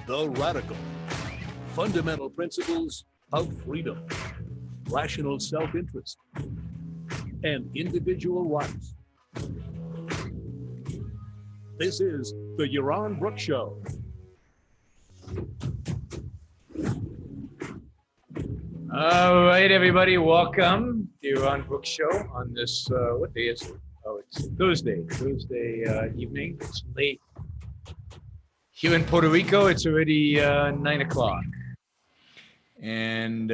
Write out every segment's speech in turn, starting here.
The Radical. Fundamental principles of freedom, rational self-interest, and individual rights. This is the Yaron Brook Show. All right, everybody, welcome to Yaron Brook Show on this, what day is it? Oh, it's Thursday evening. It's late. Here in Puerto Rico, it's already 9 o'clock. And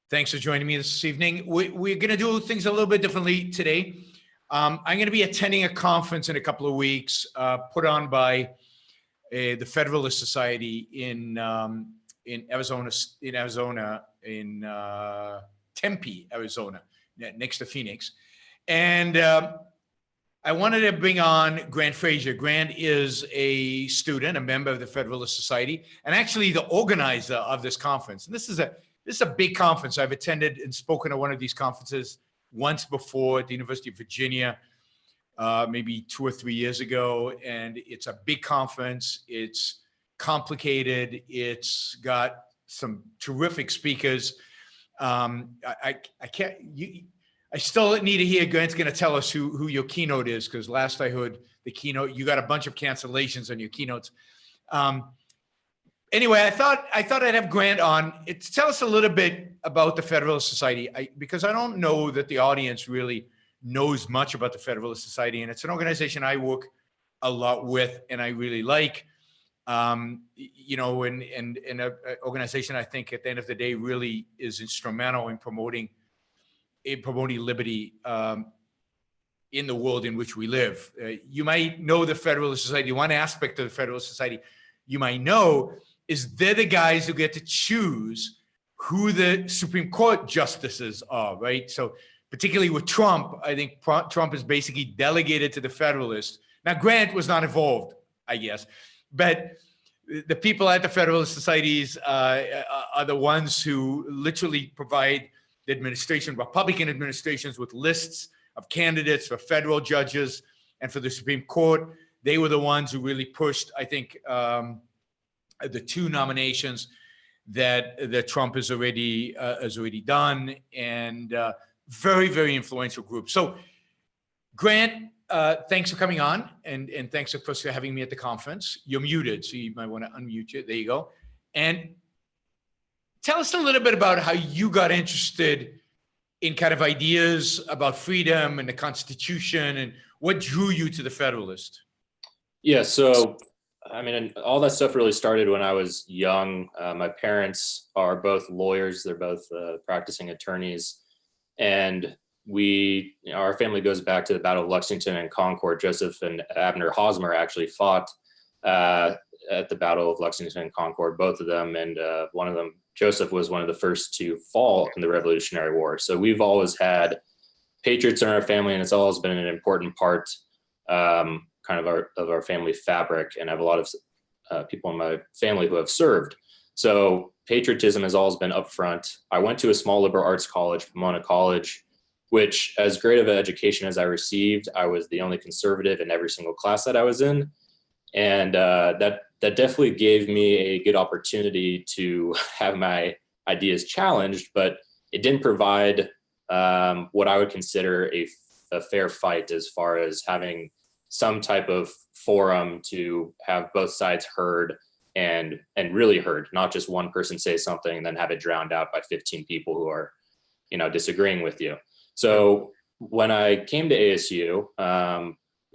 thanks for joining me this evening. We're going to do things a little bit differently today. I'm going to be attending a conference in a couple of weeks put on by the Federalist Society in Arizona, in Tempe, Arizona, next to Phoenix. And I wanted to bring on Grant Frazier. Grant is a student, a member of the Federalist Society, and actually the organizer of this conference. And this is a big conference. I've attended and spoken at one of these conferences once before at the University of Virginia, maybe 2 or 3 years ago. And it's a big conference. It's complicated. It's got some terrific speakers. I still need to hear Grant's going to tell us who your keynote is, because last I heard the keynote, you got a bunch of cancellations on your keynotes. Anyway, I thought I'd have Grant on to tell us a little bit about the Federalist Society, because I don't know that the audience really knows much about the Federalist Society, and it's an organization I work a lot with and I really like. You know, and an organization I think at the end of the day really is instrumental in promoting liberty in the world in which we live. You might know the Federalist Society. One aspect of the Federalist Society you might know is they're the guys who get to choose who the Supreme Court justices are, right? So particularly with Trump, I think Trump is basically delegated to the Federalists. Now, Grant was not involved, I guess, but the people at the Federalist Societies are the ones who literally provide the administration, Republican administrations, with lists of candidates for federal judges and for the Supreme Court. They were the ones who really pushed, I think, the 2 nominations that Trump has already done, and very, very influential group. So, Grant, thanks for coming on, and thanks, of course, for having me at the conference. You're muted, so you might want to unmute you. There you go. And tell us a little bit about how you got interested in kind of ideas about freedom and the Constitution, and what drew you to the Federalist. Yeah, so I mean, all that stuff really started when I was young. My parents are both lawyers. They're both practicing attorneys. And our family goes back to the Battle of Lexington and Concord. Joseph and Abner Hosmer actually fought at the Battle of Lexington and Concord, both of them. And one of them, Joseph, was one of the first to fall in the Revolutionary War. So we've always had patriots in our family, and it's always been an important part kind of our family fabric. And I have a lot of people in my family who have served. So patriotism has always been up front. I went to a small liberal arts college, Pomona College, which, as great of an education as I received, I was the only conservative in every single class that I was in. And that definitely gave me a good opportunity to have my ideas challenged, but it didn't provide what I would consider a fair fight, as far as having some type of forum to have both sides heard and really heard, not just one person say something and then have it drowned out by 15 people who are, disagreeing with you. So when I came to ASU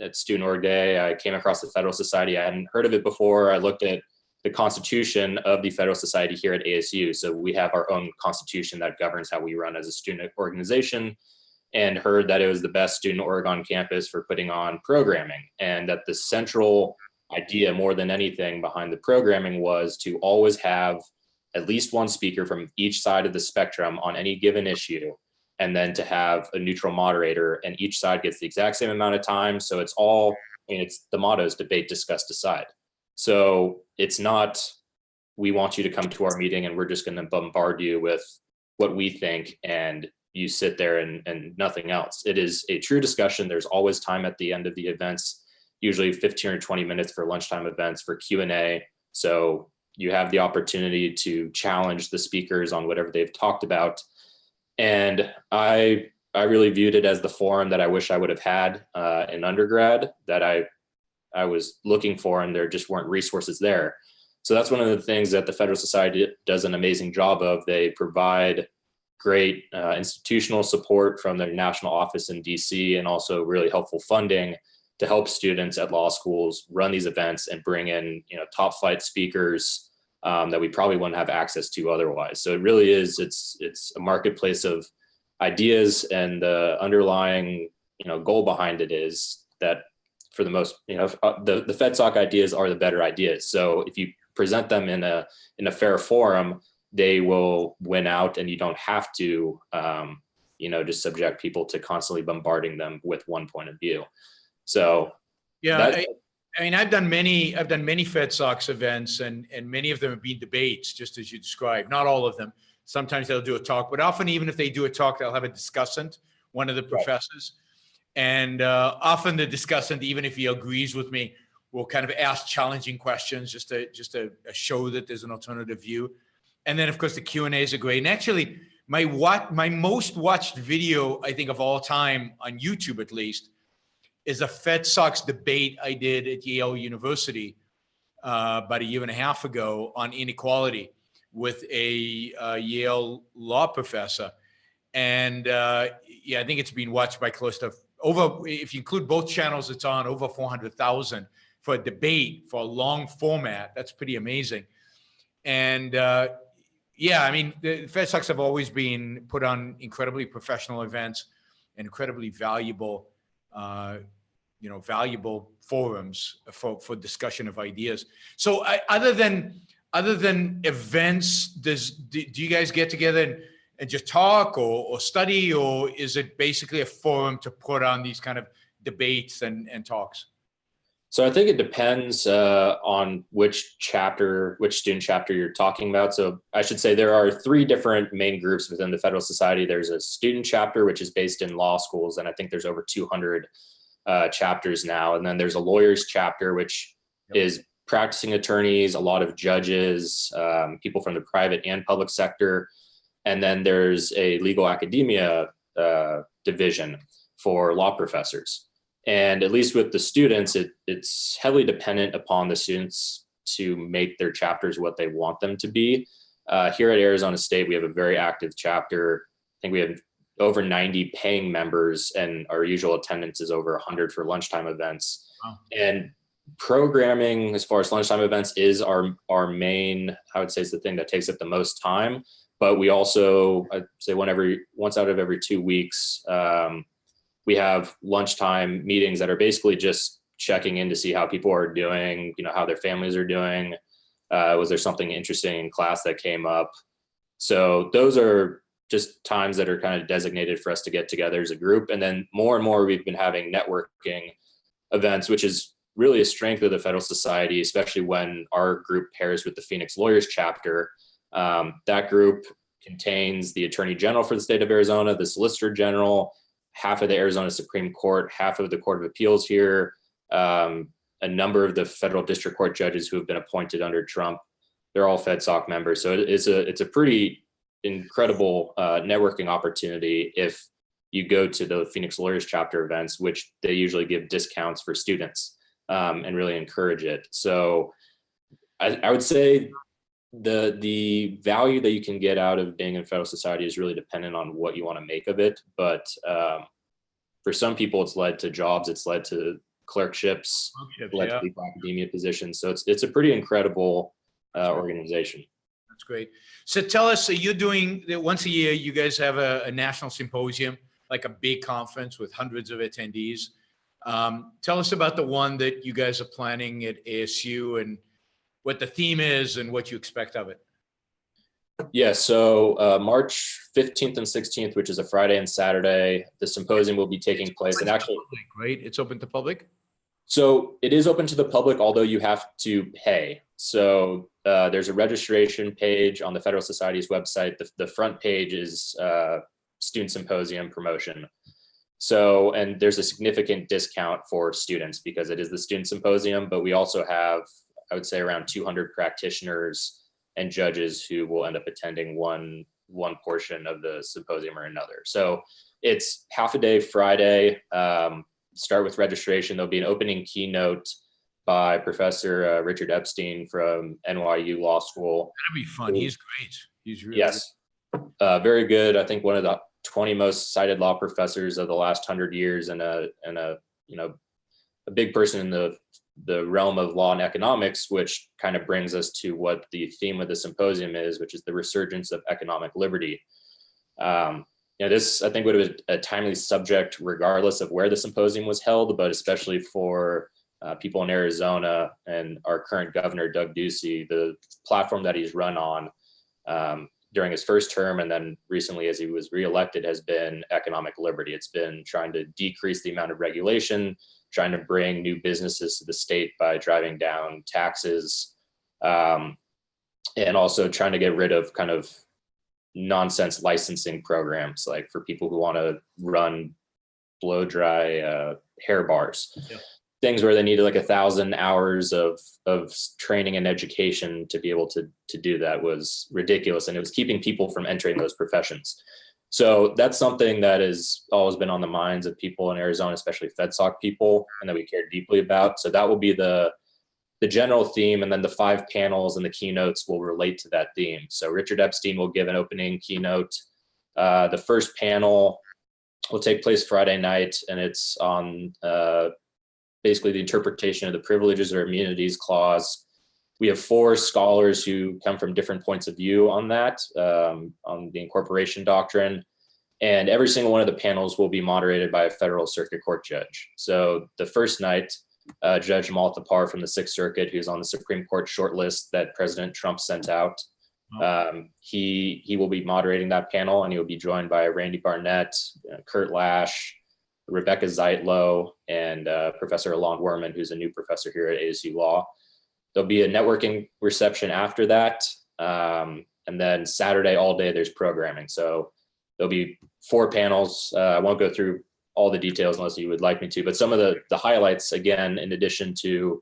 at Student Org Day, I came across the Federalist Society. I hadn't heard of it before. I looked at the Constitution of the Federalist Society here at ASU. So we have our own Constitution that governs how we run as a student organization, and heard that it was the best student org on campus for putting on programming, and that the central idea, more than anything, behind the programming was to always have at least one speaker from each side of the spectrum on any given issue, and then to have a neutral moderator, and each side gets the exact same amount of time. So it's the motto is debate, discuss, decide. So it's not, we want you to come to our meeting and we're just going to bombard you with what we think, and you sit there and nothing else. It is a true discussion. There's always time at the end of the events, usually 15 or 20 minutes for lunchtime events, for Q&A. So you have the opportunity to challenge the speakers on whatever they've talked about. And I really viewed it as the forum that I wish I would have had in undergrad, that I was looking for, and there just weren't resources there. So that's one of the things that the Federal Society does an amazing job of. They provide great institutional support from their national office in DC, and also really helpful funding to help students at law schools run these events and bring in, top flight speakers that we probably wouldn't have access to otherwise. So it really is, it's a marketplace of ideas, and the underlying, goal behind it is that for the most, the FedSoc ideas are the better ideas. So if you present them in a fair forum, they will win out, and you don't have to, just subject people to constantly bombarding them with one point of view. So yeah, I mean, I've done many FedSocs events, and many of them have been debates, just as you described. Not all of them. Sometimes they'll do a talk, but often, even if they do a talk, they'll have a discussant, one of the professors. And often the discussant, even if he agrees with me, will kind of ask challenging questions just to show that there's an alternative view. And then, of course, the Q&As are great. And actually, my most watched video, I think, of all time on YouTube, at least, is a FedSocs debate I did at Yale University about a year and a half ago on inequality with a Yale law professor. And I think it's been watched by close to if you include both channels, it's on over 400,000 for a debate, for a long format. That's pretty amazing. And I mean, the FedSocs have always been put on incredibly professional events and incredibly valuable, valuable forums for discussion of ideas. So other than events, do you guys get together and just talk or study, or is it basically a forum to put on these kind of debates and talks? So I think it depends on which student chapter you're talking about. So I should say there are three different main groups within the Federal Society. There's a student chapter, which is based in law schools, and I think there's over 200 chapters now. And then there's a lawyers chapter, which is practicing attorneys, a lot of judges, people from the private and public sector. And then there's a legal academia division for law professors. And at least with the students, it's heavily dependent upon the students to make their chapters what they want them to be. Here at Arizona State, we have a very active chapter. I think we have over 90 paying members, and our usual attendance is over 100 for lunchtime events. Wow. And programming, as far as lunchtime events, is our main, I would say, is the thing that takes up the most time. But we also, I'd say once out of every 2 weeks, we have lunchtime meetings that are basically just checking in to see how people are doing, how their families are doing. Was there something interesting in class that came up? So those are just times that are kind of designated for us to get together as a group. And then more and more, we've been having networking events, which is really a strength of the Federal Society, especially when our group pairs with the Phoenix Lawyers chapter. That group contains the Attorney General for the state of Arizona, the Solicitor General, half of the Arizona Supreme Court, half of the Court of Appeals here, a number of the federal district court judges who have been appointed under Trump. They're all FedSoc members. So it's a pretty incredible networking opportunity if you go to the Phoenix Lawyers chapter events, which they usually give discounts for students and really encourage it. So I would say the value that you can get out of being in Federal Society is really dependent on what you want to make of it. But for some people, it's led to jobs, it's led to clerkships, led to legal academia positions. So it's a pretty incredible organization. That's great. So tell us, so you're doing, once a year, you guys have a national symposium, like a big conference with hundreds of attendees. Tell us about the one that you guys are planning at ASU and what the theme is and what you expect of it. Yeah, so March 15th and 16th, which is a Friday and Saturday, the symposium will be taking place. And actually, public, right? It's open to public? So it is open to the public, although you have to pay. So there's a registration page on the Federal Society's website. The front page is student symposium promotion. So, and there's a significant discount for students because it is the student symposium, but we also have, I would say around 200 practitioners and judges who will end up attending one portion of the symposium or another. So it's half a day Friday. Start with registration. There'll be an opening keynote by Professor Richard Epstein from NYU Law School. That'll be fun. He's great. He's really yes, very good. I think one of the 20 most cited law professors of the last 100 years, and a a big person in the realm of law and economics, which kind of brings us to what the theme of the symposium is, which is the resurgence of economic liberty. This, I think, would have been a timely subject regardless of where the symposium was held, but especially for people in Arizona and our current governor, Doug Ducey. The platform that he's run on during his first term, and then recently as he was reelected, has been economic liberty. It's been trying to decrease the amount of regulation, trying to bring new businesses to the state by driving down taxes, and also trying to get rid of kind of nonsense licensing programs, like for people who want to run blow dry hair bars. Yeah. Things where they needed like 1,000 hours of training and education to be able to do that was ridiculous, and it was keeping people from entering those professions. So that's something that has always been on the minds of people in Arizona, especially FedSoc people, and that we care deeply about. So that will be the general theme, and then the 5 panels and the keynotes will relate to that theme. So Richard Epstein will give an opening keynote. The first panel will take place Friday night, and it's on basically the interpretation of the privileges or immunities clause. We have 4 scholars who come from different points of view on that, on the incorporation doctrine. And every single one of the panels will be moderated by a federal circuit court judge. So the first night, Judge Amal Thapar from the 6th Circuit, who's on the Supreme Court shortlist that President Trump sent out, he will be moderating that panel, and he will be joined by Randy Barnett, Kurt Lash, Rebecca Zeitlow, and Professor Alon Werman, who's a new professor here at ASU Law. There'll be a networking reception after that. And then Saturday all day, there's programming. So there'll be 4 panels. I won't go through all the details unless you would like me to, but some of the highlights, again, in addition to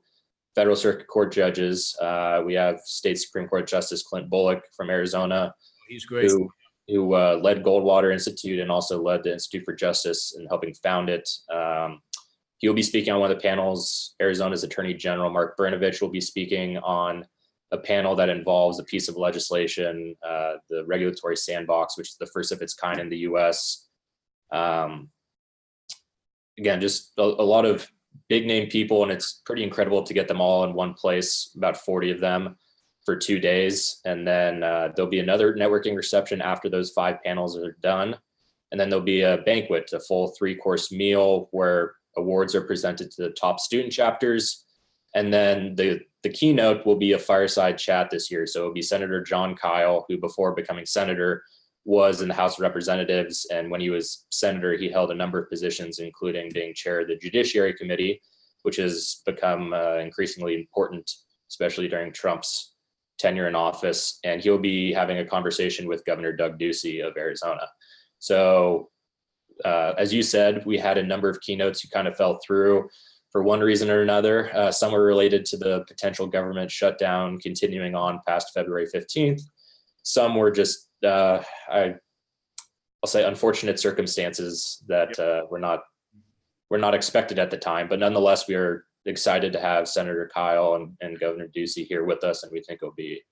federal circuit court judges, we have State Supreme Court Justice Clint Bullock from Arizona. He's great. Who led Goldwater Institute and also led the Institute for Justice in helping found it. He'll be speaking on one of the panels. Arizona's Attorney General Mark Brnovich will be speaking on a panel that involves a piece of legislation, the regulatory sandbox, which is the first of its kind in the US. Again, just a lot of big name people, and it's pretty incredible to get them all in one place, about 40 of them for 2 days. And then there'll be another networking reception after those 5 panels are done. And then there'll be a banquet, a full 3-course meal where awards are presented to the top student chapters. And then the keynote will be a fireside chat this year. So it'll be Senator John Kyle, who before becoming senator was in the House of Representatives. And when he was senator, he held a number of positions, including being chair of the Judiciary Committee, which has become increasingly important, especially during Trump's tenure in office. And he'll be having a conversation with Governor Doug Ducey of Arizona. So as you said, we had a number of keynotes who kind of fell through for one reason or another. Some were related to the potential government shutdown continuing on past February 15th. Some were just, I'll say, unfortunate circumstances that were not expected at the time. But nonetheless, we are excited to have Senator Kyle and Governor Ducey here with us, and we think it'll be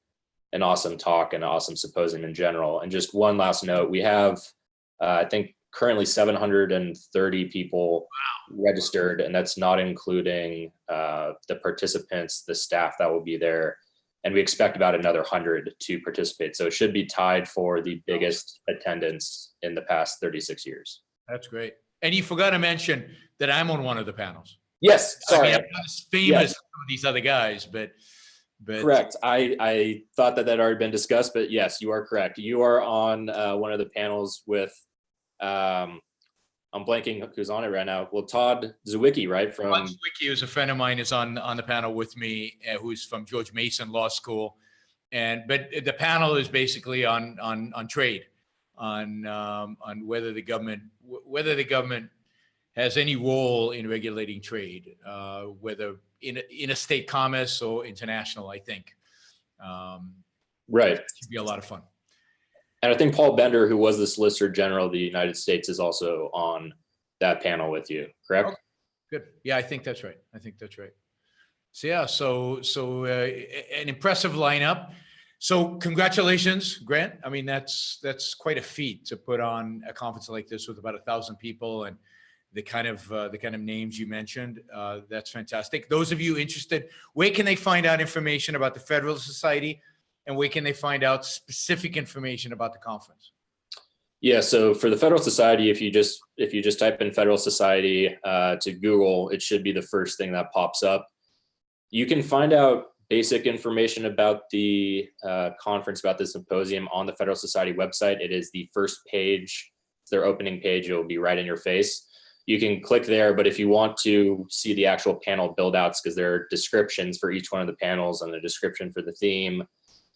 an awesome talk and an awesome symposium in general. And just one last note, we have, I think, currently 730 people registered, and that's not including the participants, the staff that will be there. And we expect about another 100 to participate. So it should be tied for the biggest attendance in the past 36 years. That's great. And you forgot to mention that I'm on one of the panels. Yes, sorry. I mean, I'm not as famous as some of these other guys, but correct. I thought that had already been discussed, but yes, you are correct. You are on one of the panels with, I'm blanking who's on it right now. Well, Todd Zwicky, right? Todd Zwicky, who's a friend of mine, is on the panel with me, who's from George Mason Law School. But the panel is basically on trade, on whether the government has any role in regulating trade, whether interstate commerce or international, I think. Right. It should be a lot of fun. And I think Paul Bender, who was the Solicitor General of the United States, is also on that panel with you, correct? Okay. Good. Yeah, I think that's right. So yeah, so an impressive lineup. So congratulations, Grant. I mean, that's quite a feat to put on a conference like this with about 1,000 people and the kind of names you mentioned. That's fantastic. Those of you interested, where can they find out information about the Federalist Society, and where can they find out specific information about the conference? Yeah, so for the Federal Society, if you just type in Federal Society to Google, it should be the first thing that pops up. You can find out basic information about the conference, about the symposium on the Federal Society website. It is the first page, it's their opening page. It will be right in your face. You can click there, but if you want to see the actual panel build outs, because there are descriptions for each one of the panels and the description for the theme.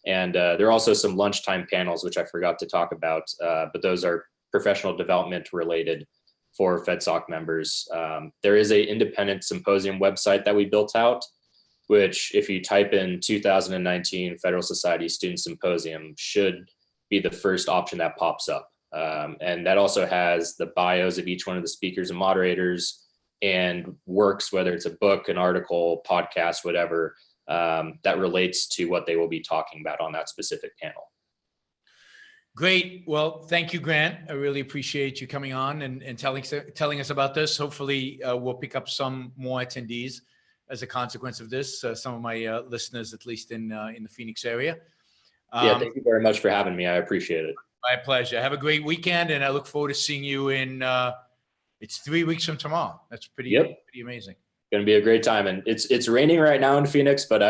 And there are also some lunchtime panels, which I forgot to talk about, but those are professional development related for FedSoc members. There is an independent symposium website that we built out, which if you type in 2019 Federal Society Student Symposium should be the first option that pops up. And that also has the bios of each one of the speakers and moderators and works, whether it's a book, an article, podcast, whatever, that relates to what they will be talking about on that specific panel. Great. Well, thank you, Grant. I really appreciate you coming on and telling us about this. Hopefully we'll pick up some more attendees as a consequence of this. Some of my listeners, at least in the Phoenix area. Yeah, thank you very much for having me. I appreciate it. My pleasure. Have a great weekend, and I look forward to seeing you in, it's 3 weeks from tomorrow. That's pretty amazing. Going to be a great time. And it's raining right now in Phoenix, but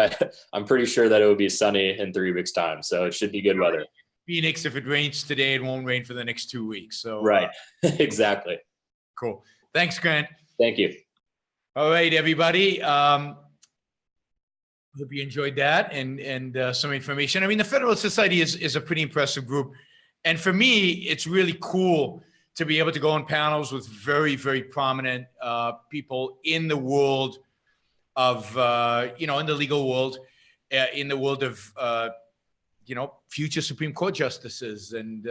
I'm pretty sure that it will be sunny in 3 weeks time. So it should be good weather. Phoenix, if it rains today, it won't rain for the next 2 weeks. So right. Exactly. Cool. Thanks, Grant. Thank you. All right, everybody. Hope you enjoyed that and some information. I mean, the Federalist Society is a pretty impressive group. And for me, it's really cool to be able to go on panels with very, very prominent people in the world of, in the legal world, in the world of, future Supreme Court justices and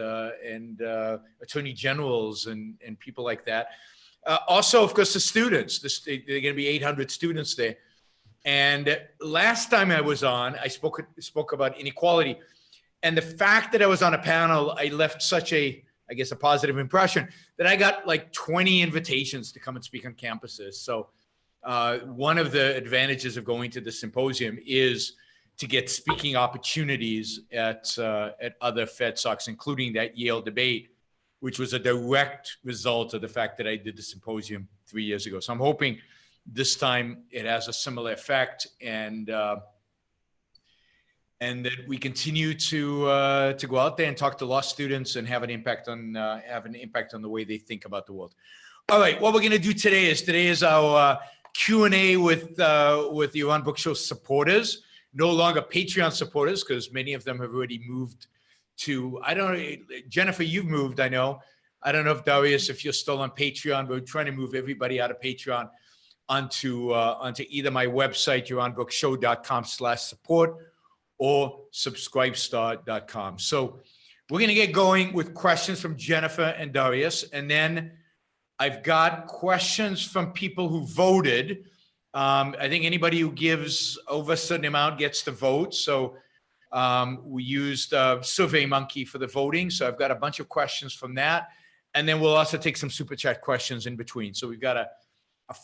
attorney generals and people like that. Also, of course, the students. There are going to be 800 students there. And last time I was on, I spoke about inequality. And the fact that I was on a panel, I left such a positive impression that I got like 20 invitations to come and speak on campuses. So one of the advantages of going to the symposium is to get speaking opportunities at other FedSocs, including that Yale debate, which was a direct result of the fact that I did the symposium 3 years ago. So I'm hoping this time it has a similar effect and that we continue to go out there and talk to law students and have an impact on the way they think about the world. All right, what we're going to do today is our Q&A with the Yaron Brook Show supporters, no longer Patreon supporters, because many of them have already moved to, I don't know, Jennifer, you've moved, I know. I don't know if Darius, if you're still on Patreon, but we're trying to move everybody out of Patreon onto either my website, yaronbrookshow.com/support, or subscribestar.com. So we're going to get going with questions from Jennifer and Darius. And then I've got questions from people who voted. I think anybody who gives over a certain amount gets to vote. So we used SurveyMonkey for the voting. So I've got a bunch of questions from that. And then we'll also take some SuperChat questions in between. So we've got a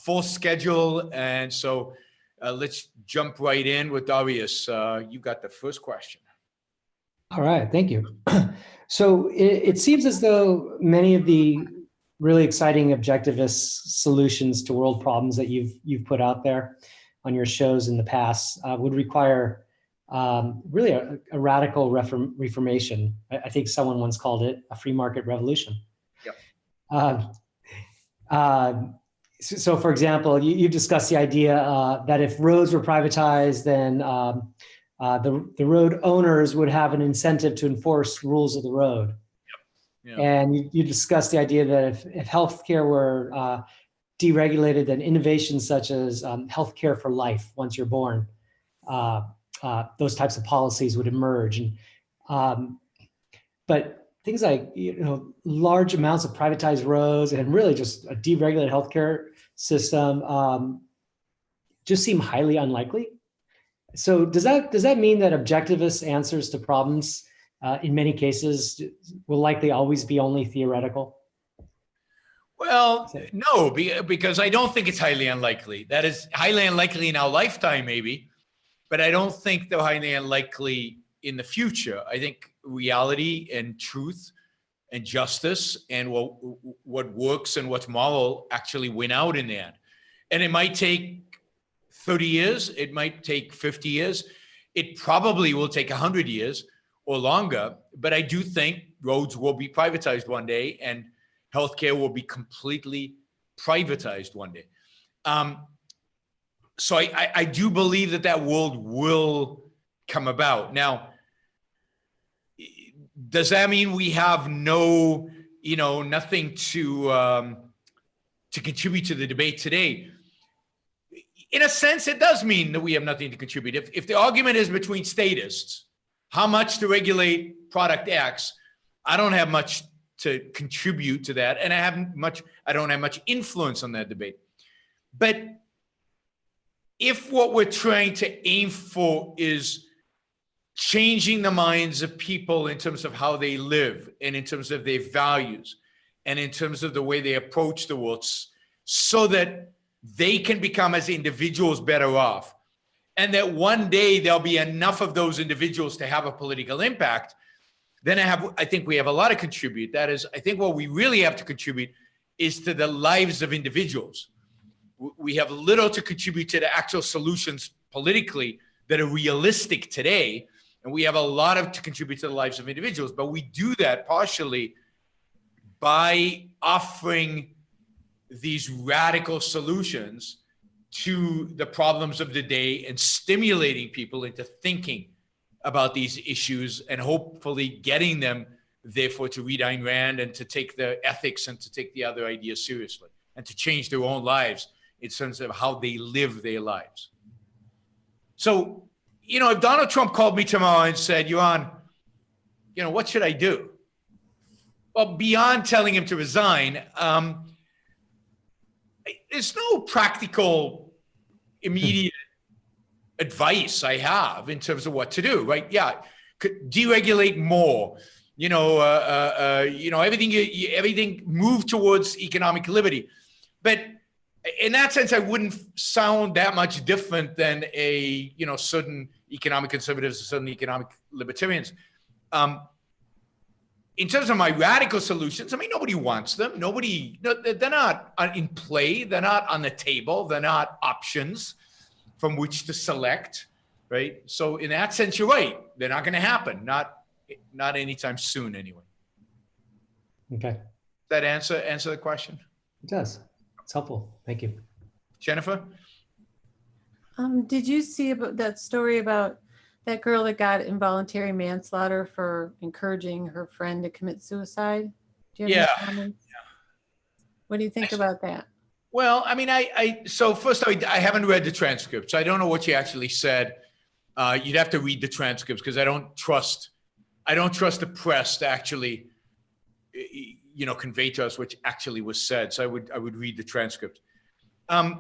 full schedule. And so let's jump right in with Darius. You got the first question. All right, thank you. So it seems as though many of the really exciting objectivist solutions to world problems that you've put out there on your shows in the past would require really a radical reformation. I think someone once called it a free market revolution. Yep. So for example, you discussed the idea that if roads were privatized, then the road owners would have an incentive to enforce rules of the road. Yep. Yeah. And you discussed the idea that if healthcare were deregulated, then innovations such as healthcare for life once you're born, those types of policies would emerge. And but things like large amounts of privatized roads and really just a deregulated healthcare system just seem highly unlikely. So does that mean that objectivist answers to problems in many cases will likely always be only theoretical? Well, no, because I don't think it's highly unlikely. That is highly unlikely in our lifetime, maybe, but I don't think they're highly unlikely in the future. I think reality and truth and justice and what works and what's moral actually win out in the end. And it might take 30 years, it might take 50 years, it probably will take 100 years or longer, but I do think roads will be privatized one day and healthcare will be completely privatized one day. So I do believe that world will come about. Now, does that mean we have nothing to contribute to the debate today? In a sense, it does mean that we have nothing to contribute. If the argument is between statists, how much to regulate product X, I don't have much to contribute to that, and I don't have much influence on that debate. But if what we're trying to aim for is changing the minds of people in terms of how they live and in terms of their values and in terms of the way they approach the world so that they can become as individuals better off, and that one day there'll be enough of those individuals to have a political impact, then I think we have a lot to contribute. That is, I think what we really have to contribute is to the lives of individuals. We have little to contribute to the actual solutions politically that are realistic today, and we have a lot to contribute to the lives of individuals. But we do that partially by offering these radical solutions to the problems of the day and stimulating people into thinking about these issues and hopefully getting them, therefore, to read Ayn Rand and to take the ethics and to take the other ideas seriously and to change their own lives in terms of how they live their lives. So, if Donald Trump called me tomorrow and said, Yaron, what should I do? Well, beyond telling him to resign, there's no practical, immediate advice I have in terms of what to do, right? Yeah, deregulate more, everything move towards economic liberty. But in that sense, I wouldn't sound that much different than certain economic conservatives or certain economic libertarians. In terms of my radical solutions, nobody wants them. They're not in play. They're not on the table. They're not options from which to select, right? So in that sense, you're right. They're not going to happen. Not anytime soon, anyway. Okay. Does that answer the question? It does. It's helpful. Thank you. Jennifer? Did you see about that story about that girl that got involuntary manslaughter for encouraging her friend to commit suicide? Do you have any comments? Yeah. What do you think about that? Well, so first I haven't read the transcripts. I don't know what she actually said. You'd have to read the transcripts because I don't trust the press to actually, convey to us what actually was said. So I would read the transcript. I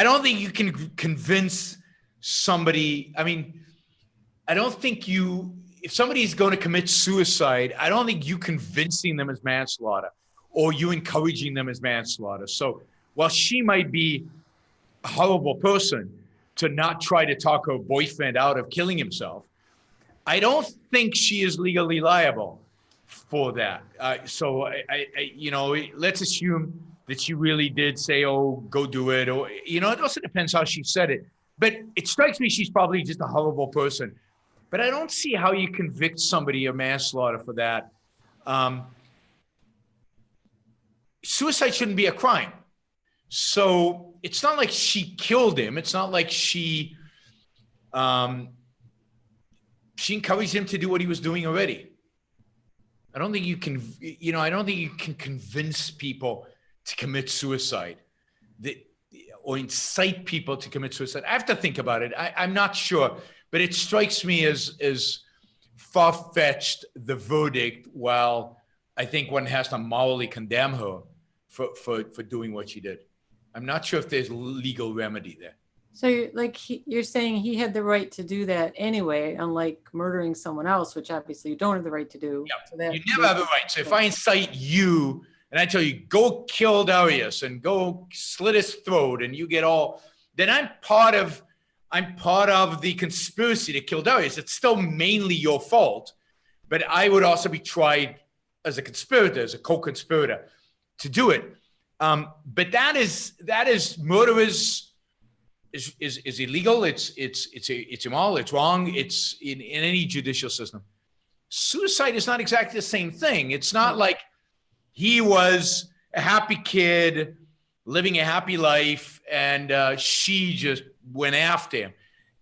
don't think you can convince somebody. I don't think if somebody's going to commit suicide, I don't think you convincing them is manslaughter or you encouraging them as manslaughter. So while she might be a horrible person to not try to talk her boyfriend out of killing himself, I don't think she is legally liable for that. So let's assume that she really did say, "Oh, go do it," or it also depends how she said it. But it strikes me she's probably just a horrible person. But I don't see how you convict somebody of manslaughter for that. Suicide shouldn't be a crime. So it's not like she killed him. It's not like she encouraged him to do what he was doing already. I don't think you can, I don't think you can convince people to commit suicide or incite people to commit suicide. I have to think about it. I'm not sure, but it strikes me as far-fetched, the verdict, while I think one has to morally condemn her for doing what she did. I'm not sure if there's legal remedy there. So you're saying he had the right to do that anyway, unlike murdering someone else, which obviously you don't have the right to do. Yeah. So that You never have the right. So if I incite you and I tell you, go kill Darius and go slit his throat, and you get all, then I'm part of the conspiracy to kill Darius. It's still mainly your fault, but I would also be tried as a conspirator, as a co-conspirator to do it. But that is murder is illegal. It's immoral. It's wrong. It's in any judicial system. Suicide is not exactly the same thing. It's not like he was a happy kid living a happy life and she just went after him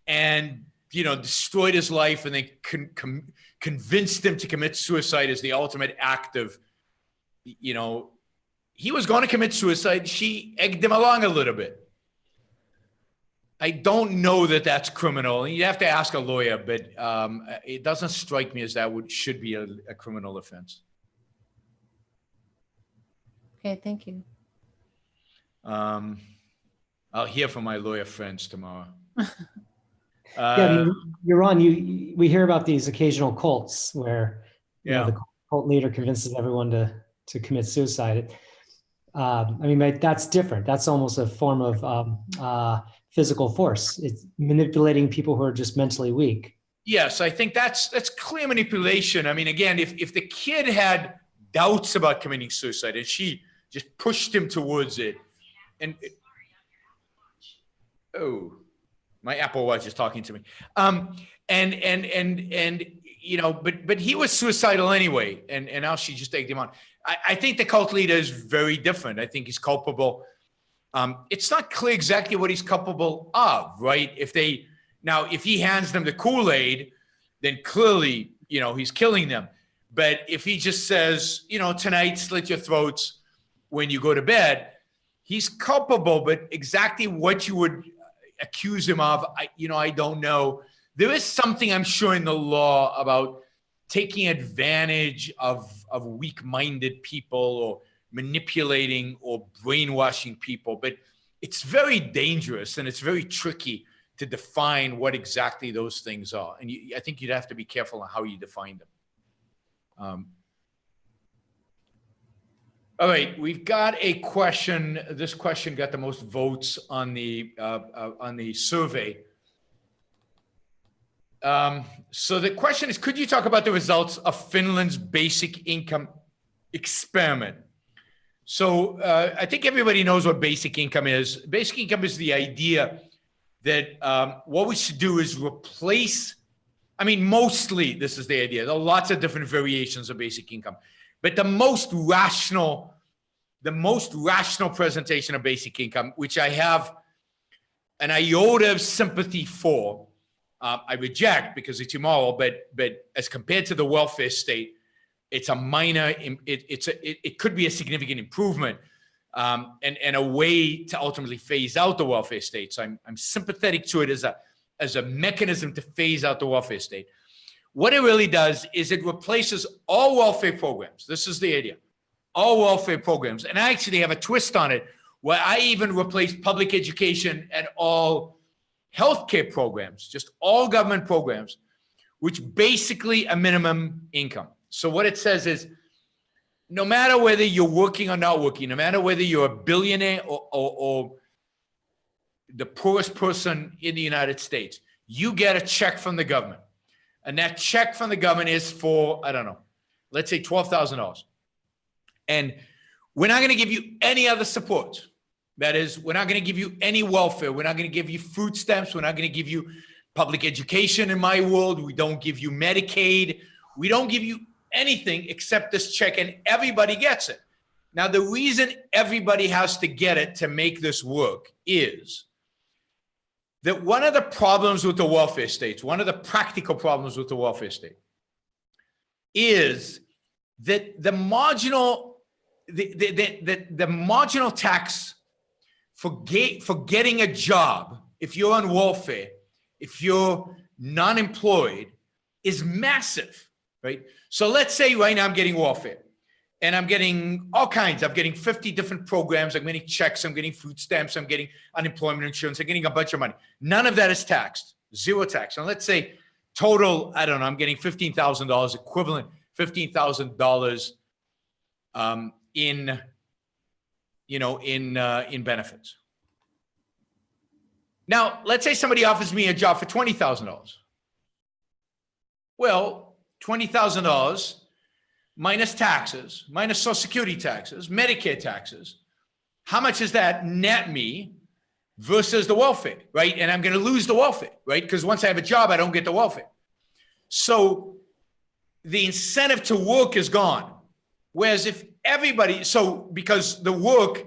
and, destroyed his life and then convinced him to commit suicide as the ultimate act of, he was going to commit suicide. She egged him along a little bit. I don't know that that's criminal. You have to ask a lawyer, but it doesn't strike me as that should be a criminal offense. Okay, thank you. I'll hear from my lawyer friends tomorrow. Yaron, we hear about these occasional cults where the cult leader convinces everyone to commit suicide. That's different. That's almost a form of physical force. It's manipulating people who are just mentally weak. Yes, I think that's clear manipulation. I mean, again, if the kid had doubts about committing suicide and she just pushed him towards it, my Apple Watch is talking to me. But he was suicidal anyway, and now she just egged him on. I think the cult leader is very different. I think he's culpable. It's not clear exactly what he's culpable of, right? If he hands them the Kool-Aid, then clearly, he's killing them. But if he just says, tonight, slit your throats when you go to bed, he's culpable. But exactly what you would accuse him of, I don't know. There is something, I'm sure, in the law about taking advantage of weak-minded people or manipulating or brainwashing people, but it's very dangerous and it's very tricky to define what exactly those things are. And I think you'd have to be careful on how you define them. All right, we've got a question. This question got the most votes on the survey. So the question is, could you talk about the results of Finland's basic income experiment? So I think everybody knows what basic income is. Basic income is the idea that what we should do is replace, mostly this is the idea. There are lots of different variations of basic income, but the most rational presentation of basic income, which I have an iota of sympathy for, I reject because it's immoral, but as compared to the welfare state, it's a minor, it could be a significant improvement and a way to ultimately phase out the welfare state. So I'm sympathetic to it as a mechanism to phase out the welfare state. What it really does is it replaces all welfare programs. This is the idea. All welfare programs. And I actually have a twist on it where I even replace public education and all healthcare programs, just all government programs, which basically a minimum income. So what it says is, no matter whether you're working or not working, no matter whether you're a billionaire or the poorest person in the United States, you get a check from the government. And that check from the government is for, I don't know, let's say $12,000. And we're not going to give you any other support. That is, we're not going to give you any welfare. We're not going to give you food stamps. We're not going to give you public education in my world. We don't give you Medicaid. We don't give you anything except this check, and everybody gets it. Now, the reason everybody has to get it to make this work is that one of the problems with the welfare states, one of the practical problems with the welfare state is that the marginal tax for getting a job, if you're on welfare, if you're non-employed, is massive, right? So let's say right now I'm getting welfare and I'm getting all kinds. I'm getting 50 different programs. I'm getting checks. I'm getting food stamps. I'm getting unemployment insurance. I'm getting a bunch of money. None of that is taxed, zero tax. And let's say total, I don't know, I'm getting $15,000 equivalent, $15,000 in benefits. Now, let's say somebody offers me a job for $20,000. Well, $20,000 minus taxes, minus Social Security taxes, Medicare taxes, how much does that net me versus the welfare, right? And I'm going to lose the welfare, right? Because once I have a job, I don't get the welfare. So the incentive to work is gone. Whereas if everybody, because the work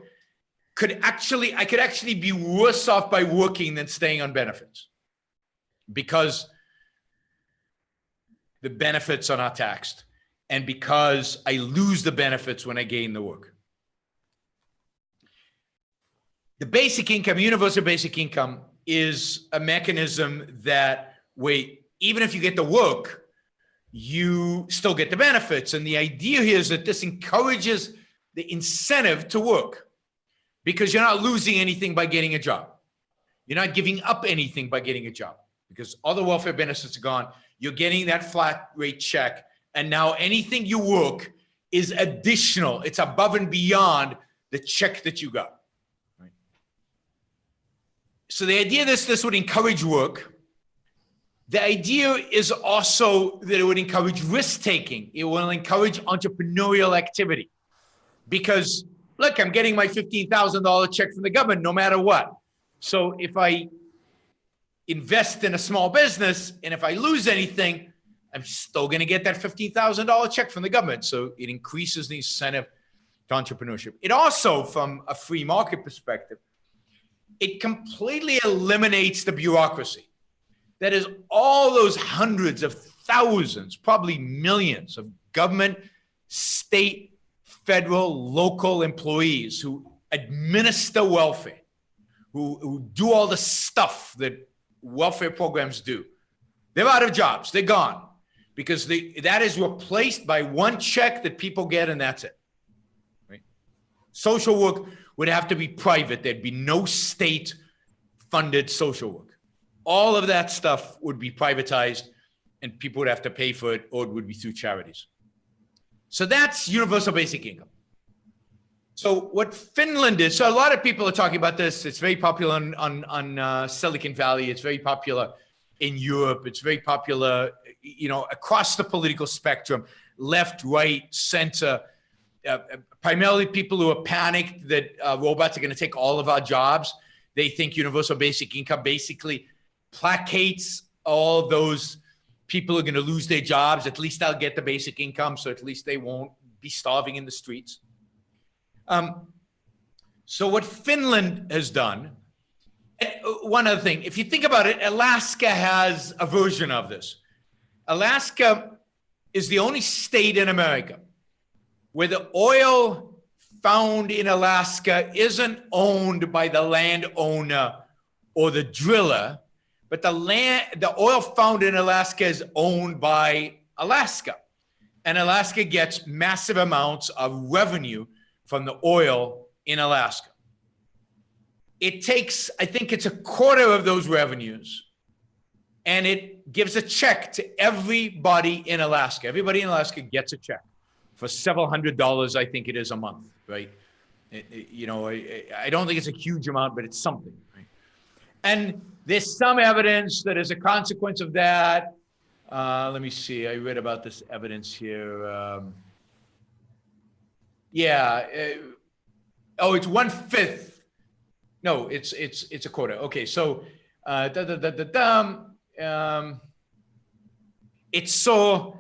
I could actually be worse off by working than staying on benefits, because the benefits are not taxed and because I lose the benefits when I gain the work. The basic income, universal basic income, is a mechanism that, even if you get the work, you still get the benefits. And the idea here is that this encourages the incentive to work, because you're not losing anything by getting a job. You're not giving up anything by getting a job, because all the welfare benefits are gone. You're getting that flat rate check. And now anything you work is additional. It's above and beyond the check that you got. Right? So the idea this would encourage work. The idea is also that it would encourage risk-taking. It will encourage entrepreneurial activity, because look, I'm getting my $15,000 check from the government no matter what. So if I invest in a small business and if I lose anything, I'm still going to get that $15,000 check from the government. So it increases the incentive to entrepreneurship. It also, from a free market perspective, it completely eliminates the bureaucracy. That is, all those hundreds of thousands, probably millions of government, state, federal, local employees who administer welfare, who do all the stuff that welfare programs do. They're out of jobs. They're gone, because that is replaced by one check that people get, and that's it. Right? Social work would have to be private. There'd be no state-funded social work. All of that stuff would be privatized, and people would have to pay for it, or it would be through charities. So that's universal basic income. So what Finland is, so a lot of people are talking about this. It's very popular on Silicon Valley. It's very popular in Europe. It's very popular, across the political spectrum, left, right, center. Primarily people who are panicked that robots are going to take all of our jobs. They think universal basic income basically placates all those people are going to lose their jobs. At least they'll get the basic income, so at least they won't be starving in the streets. So what Finland has done, one other thing, if you think about it, Alaska has a version of this. Alaska is the only state in America where the oil found in Alaska isn't owned by the landowner or the driller, but the oil found in Alaska is owned by Alaska. And Alaska gets massive amounts of revenue from the oil in Alaska. It takes, I think it's a quarter of those revenues, and it gives a check to everybody in Alaska. Everybody in Alaska gets a check for several $100s, I think it is, a month, right? I don't think it's a huge amount, but it's something, right? And there's some evidence that as a consequence of that, let me see, I read about this evidence here. It's 1/5. No, it's a quarter. Okay, so it's so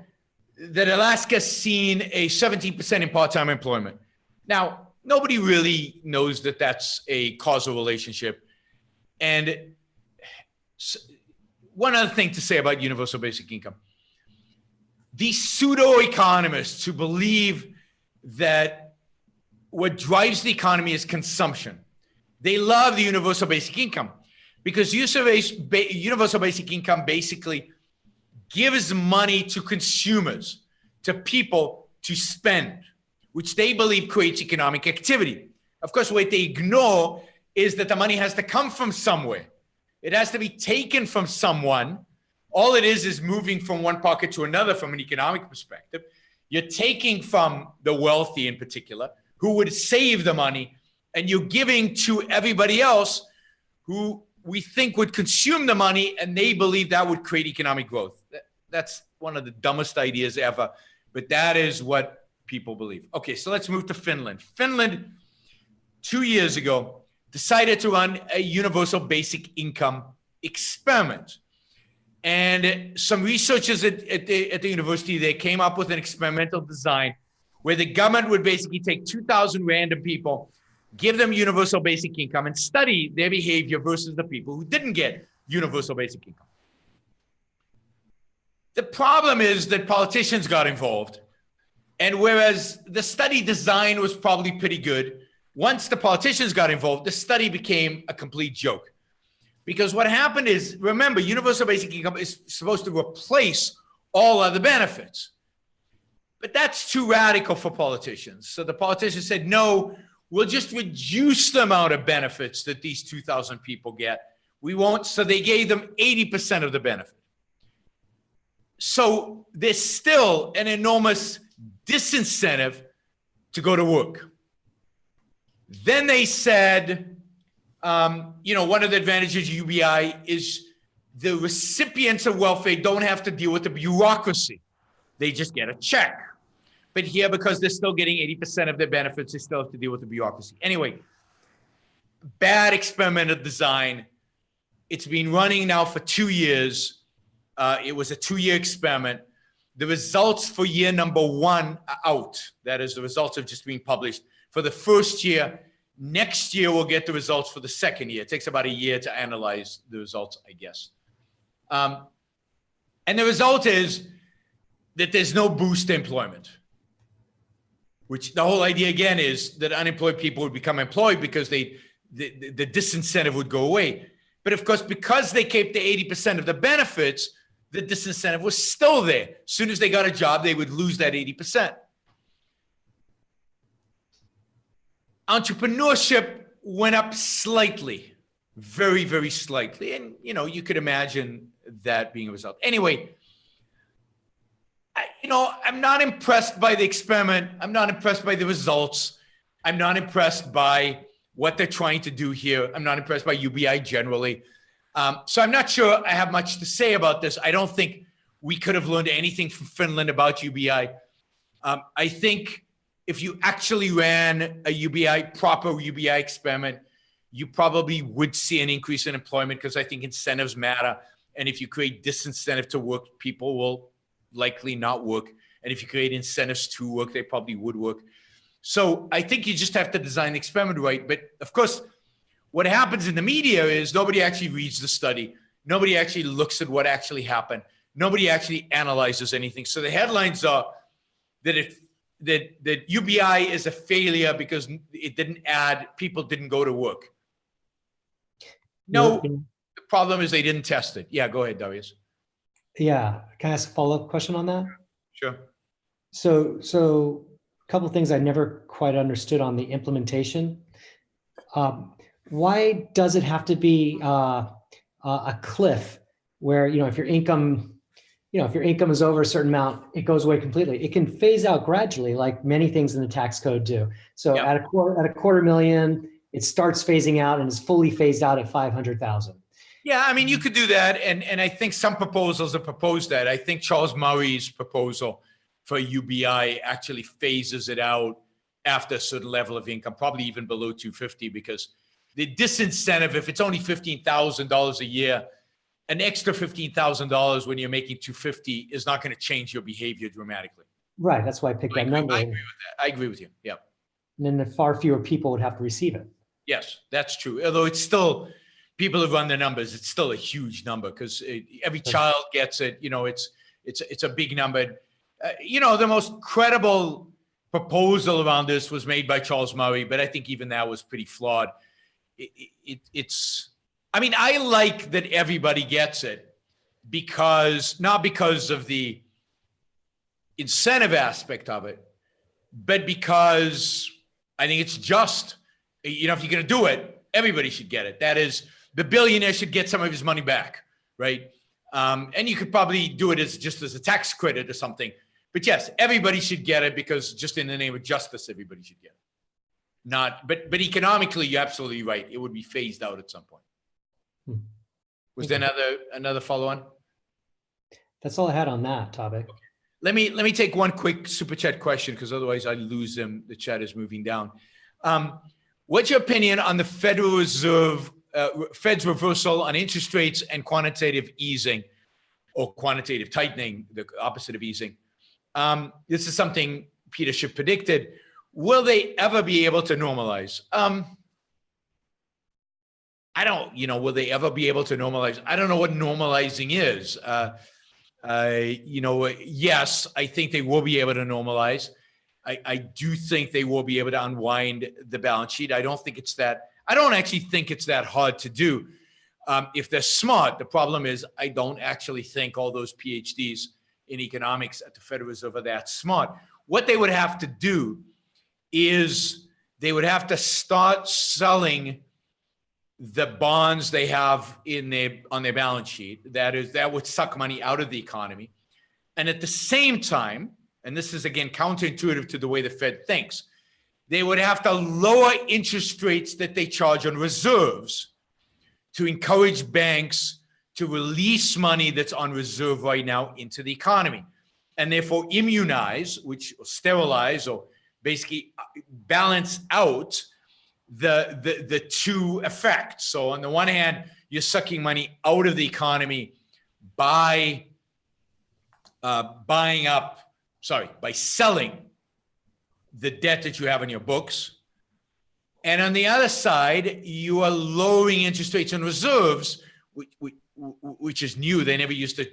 that Alaska's seen a 17% in part-time employment. Now, nobody really knows that that's a causal relationship. And one other thing to say about universal basic income. these pseudo-economists who believe that what drives the economy is consumption. They love the universal basic income because universal basic income basically gives money to consumers, to people to spend, which they believe creates economic activity. Of course, what they ignore is that the money has to come from somewhere. It has to be taken from someone. All it is moving from one pocket to another from an economic perspective. You're taking from the wealthy in particular, who would save the money, and you're giving to everybody else who we think would consume the money, and they believe that would create economic growth. That's one of the dumbest ideas ever, but that is what people believe. Okay, so let's move to Finland. Finland, 2 years ago, decided to run a universal basic income experiment. And some researchers at the university, they came up with an experimental design where the government would basically take 2,000 random people, give them universal basic income, and study their behavior versus the people who didn't get universal basic income. The problem is that politicians got involved. And whereas the study design was probably pretty good, once the politicians got involved, the study became a complete joke. Because what happened is, remember, universal basic income is supposed to replace all other benefits. But that's too radical for politicians. So the politicians said, no, we'll just reduce the amount of benefits that these 2,000 people get. We won't. So they gave them 80% of the benefit. So there's still an enormous disincentive to go to work. Then they said, one of the advantages of UBI is the recipients of welfare don't have to deal with the bureaucracy. They just get a check. But here, because they're still getting 80% of their benefits, they still have to deal with the bureaucracy. Anyway, bad experimental design. It's been running now for 2 years. It was a 2-year experiment. The results for year number 1 are out. That is, the results have just been published for the first year. Next year, we'll get the results for the second year. It takes about a year to analyze the results, I guess. And the result is that there's no boost to employment, which the whole idea, again, is that unemployed people would become employed because the disincentive would go away. But of course, because they kept the 80% of the benefits, the disincentive was still there. As soon as they got a job, they would lose that 80%. Entrepreneurship went up slightly, very, very slightly. And, you could imagine that being a result. Anyway, I'm not impressed by the experiment. I'm not impressed by the results. I'm not impressed by what they're trying to do here. I'm not impressed by UBI generally. So I'm not sure I have much to say about this. I don't think we could have learned anything from Finland about UBI. I think if you actually ran a proper UBI experiment, you probably would see an increase in employment because I think incentives matter. And if you create disincentive to work, people will likely not work. And if you create incentives to work, they probably would work. So I think you just have to design the experiment right. But of course, what happens in the media is nobody actually reads the study. Nobody actually looks at what actually happened. Nobody actually analyzes anything. So the headlines are that UBI is a failure because people didn't go to work. No, the problem is they didn't test it. Yeah, go ahead, Darius. Yeah, can I ask a follow-up question on that? Sure. So a couple of things I never quite understood on the implementation. Why does it have to be a cliff where, if your income is over a certain amount, it goes away completely? It can phase out gradually, like many things in the tax code do. So Yep. at a quarter million, it starts phasing out and is fully phased out at 500,000. Yeah, I mean, you could do that. And I think some proposals have proposed that. I think Charles Murray's proposal for UBI actually phases it out after a certain level of income, probably even below 250, because the disincentive, if it's only $15,000 a year, an extra $15,000 when you're making 250 is not going to change your behavior dramatically. Right, that's why I picked that number. I agree with that. I agree with you. Yeah. And then far fewer people would have to receive it. Yes, that's true. Although it's still, people have run the numbers, it's still a huge number because every child gets it. It's a big number. The most credible proposal around this was made by Charles Murray, but I think even that was pretty flawed. I like that everybody gets it not because of the incentive aspect of it, but because I think it's just, if you're going to do it, everybody should get it. That is, the billionaire should get some of his money back, right? And you could probably do it just as a tax credit or something. But yes, everybody should get it because just in the name of justice, everybody should get it. But economically, you're absolutely right. It would be phased out at some point. Was there another follow-on? That's all I had on that topic. Let me take one quick super chat question because otherwise I lose them. The chat is moving down. What's your opinion on the Federal Reserve, Fed's reversal on interest rates and quantitative easing or quantitative tightening, the opposite of easing? This is something Peter Schiff predicted. Will they ever be able to normalize? Will they ever be able to normalize? I don't know what normalizing is. Yes, I think they will be able to normalize. I do think they will be able to unwind the balance sheet. I don't actually think it's that hard to do. If they're smart, the problem is I don't actually think all those PhDs in economics at the Federal Reserve are that smart. What they would have to do is they would have to start selling the bonds they have on their balance sheet. That would suck money out of the economy. And at the same time, and this is again counterintuitive to the way the Fed thinks, they would have to lower interest rates that they charge on reserves to encourage banks to release money that's on reserve right now into the economy, and therefore immunize, sterilize, or basically balance out the two effects. So on the one hand, you're sucking money out of the economy by selling the debt that you have on your books. And on the other side, you are lowering interest rates on reserves, which is new. They never used to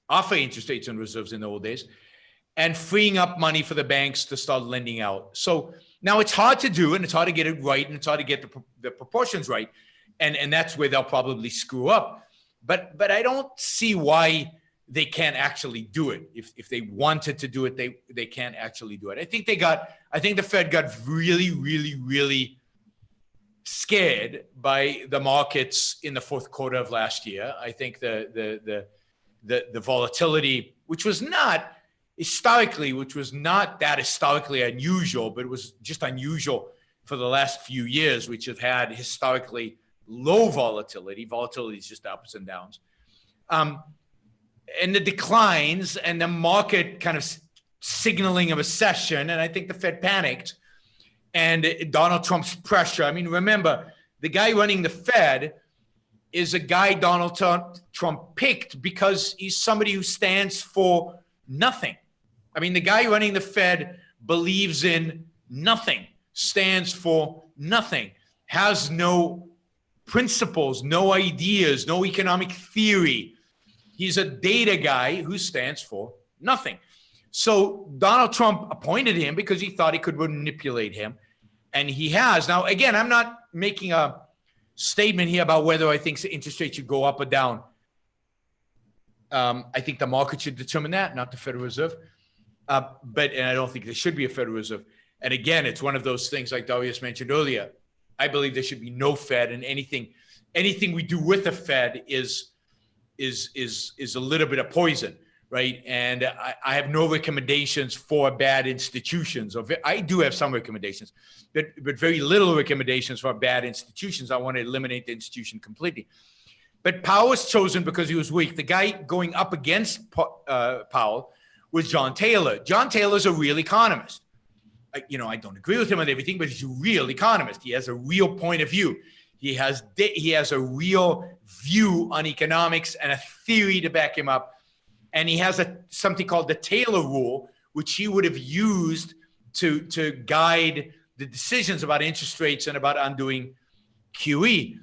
offer interest rates on reserves in the old days, and freeing up money for the banks to start lending out. So now it's hard to do, and it's hard to get it right, and it's hard to get the proportions right. And that's where they'll probably screw up. But I don't see why they can't actually do it. If they wanted to do it, they can't actually do it. I think the Fed got really, really, really scared by the markets in the fourth quarter of last year. I think the volatility, which was not that historically unusual, but it was just unusual for the last few years, which have had historically low volatility. Volatility is just ups and downs. And the declines and the market kind of signaling a recession. And I think the Fed panicked, and Donald Trump's pressure. I mean, remember, the guy running the Fed is a guy Donald Trump picked because he's somebody who stands for nothing. I mean, the guy running the Fed believes in nothing, stands for nothing, has no principles, no ideas, no economic theory. He's a data guy who stands for nothing. So Donald Trump appointed him because he thought he could manipulate him. And he has. Now, again, I'm not making a statement here about whether I think interest rates should go up or down. I think the market should determine that, not the Federal Reserve. And I don't think there should be a Federal Reserve. And again, it's one of those things like Darius mentioned earlier. I believe there should be no Fed, and anything we do with the Fed is a little bit of poison, right? And I have no recommendations for bad institutions. I do have some recommendations, but very little recommendations for bad institutions. I want to eliminate the institution completely. But Powell was chosen because he was weak. The guy going up against Powell was John Taylor. John Taylor's a real economist. I don't agree with him on everything, but he's a real economist. He has a real point of view. He has a real view on economics and a theory to back him up. And he has something called the Taylor rule, which he would have used to guide the decisions about interest rates and about undoing QE.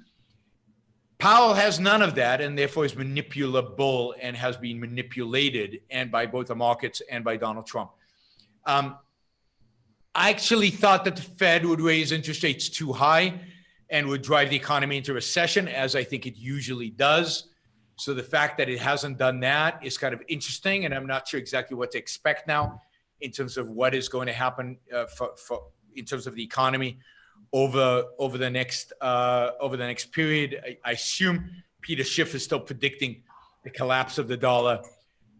Powell has none of that, and therefore is manipulable and has been manipulated, and by both the markets and by Donald Trump. I actually thought that the Fed would raise interest rates too high and would drive the economy into recession, as I think it usually does. So the fact that it hasn't done that is kind of interesting, and I'm not sure exactly what to expect now in terms of what is going to happen in terms of the economy over the next period. I assume Peter Schiff is still predicting the collapse of the dollar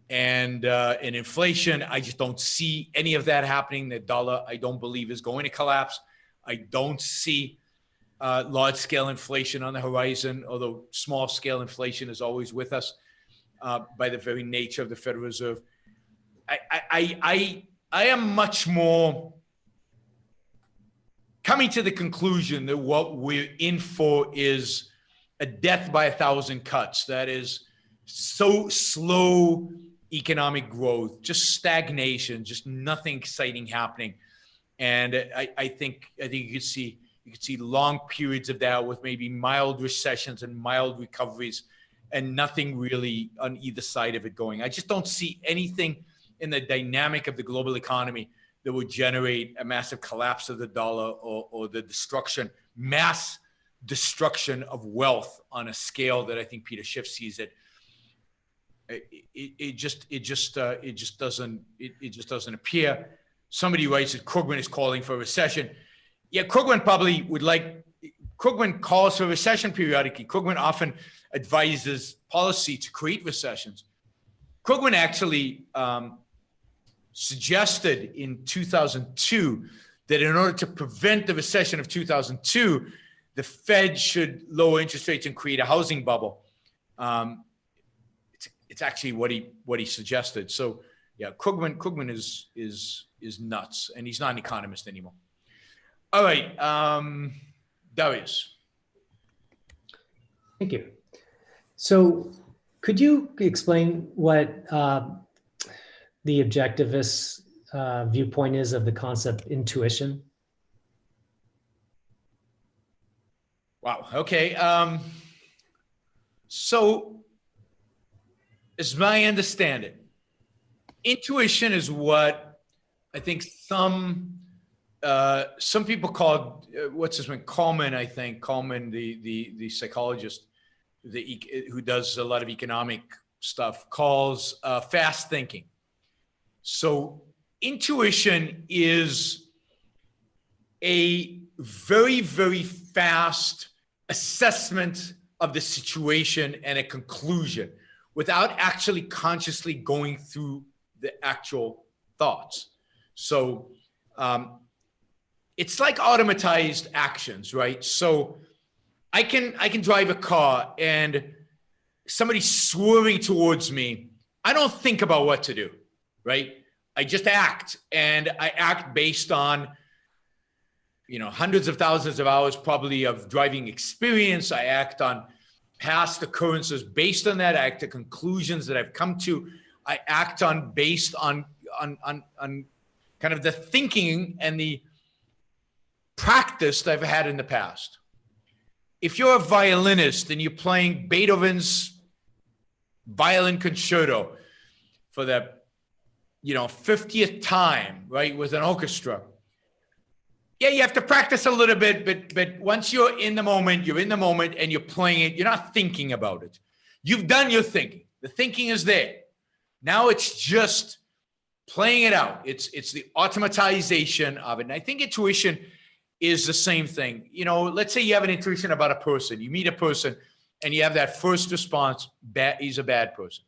and inflation. I just don't see any of that happening. The dollar, I don't believe, is going to collapse. I don't see large-scale inflation on the horizon, although small-scale inflation is always with us by the very nature of the Federal Reserve. I am much more coming to the conclusion that what we're in for is a death by 1,000 cuts. That is so slow economic growth, just stagnation, just nothing exciting happening. And I think you could see long periods of that with maybe mild recessions and mild recoveries and nothing really on either side of it going. I just don't see anything in the dynamic of the global economy that would generate a massive collapse of the dollar or the mass destruction of wealth on a scale that I think Peter Schiff sees it. It just doesn't appear. Somebody writes that Krugman is calling for a recession. Yeah, Krugman calls for a recession periodically. Krugman often advises policy to create recessions. Krugman actually suggested in 2002 that in order to prevent the recession of 2002, the Fed should lower interest rates and create a housing bubble. It's actually what he suggested. So yeah, Krugman is nuts, and he's not an economist anymore. All right, Darius. Thank you. So could you explain what the objectivist viewpoint is of the concept intuition? Wow. Okay. So, as I understand it, intuition is what I think some people call Coleman. I think Coleman, the psychologist, who does a lot of economic stuff, calls fast thinking. So intuition is a very, very fast assessment of the situation and a conclusion without actually consciously going through the actual thoughts. So it's like automatized actions, right? So I can drive a car and somebody's swerving towards me. I don't think about what to do, right? I just act, and I act based on, hundreds of thousands of hours probably of driving experience. I act on past occurrences based on that. I act to conclusions that I've come to. I act based on kind of the thinking and the practice that I've had in the past. If you're a violinist and you're playing Beethoven's violin concerto for the 50th time, right, with an orchestra, yeah, you have to practice a little bit, but once you're in the moment and you're playing it, you're not thinking about it. You've done your thinking. The thinking is there. Now it's just playing it out. It's the automatization of it. And I think intuition is the same thing. Let's say you have an intuition about a person. You meet a person and you have that first response, he's a bad person.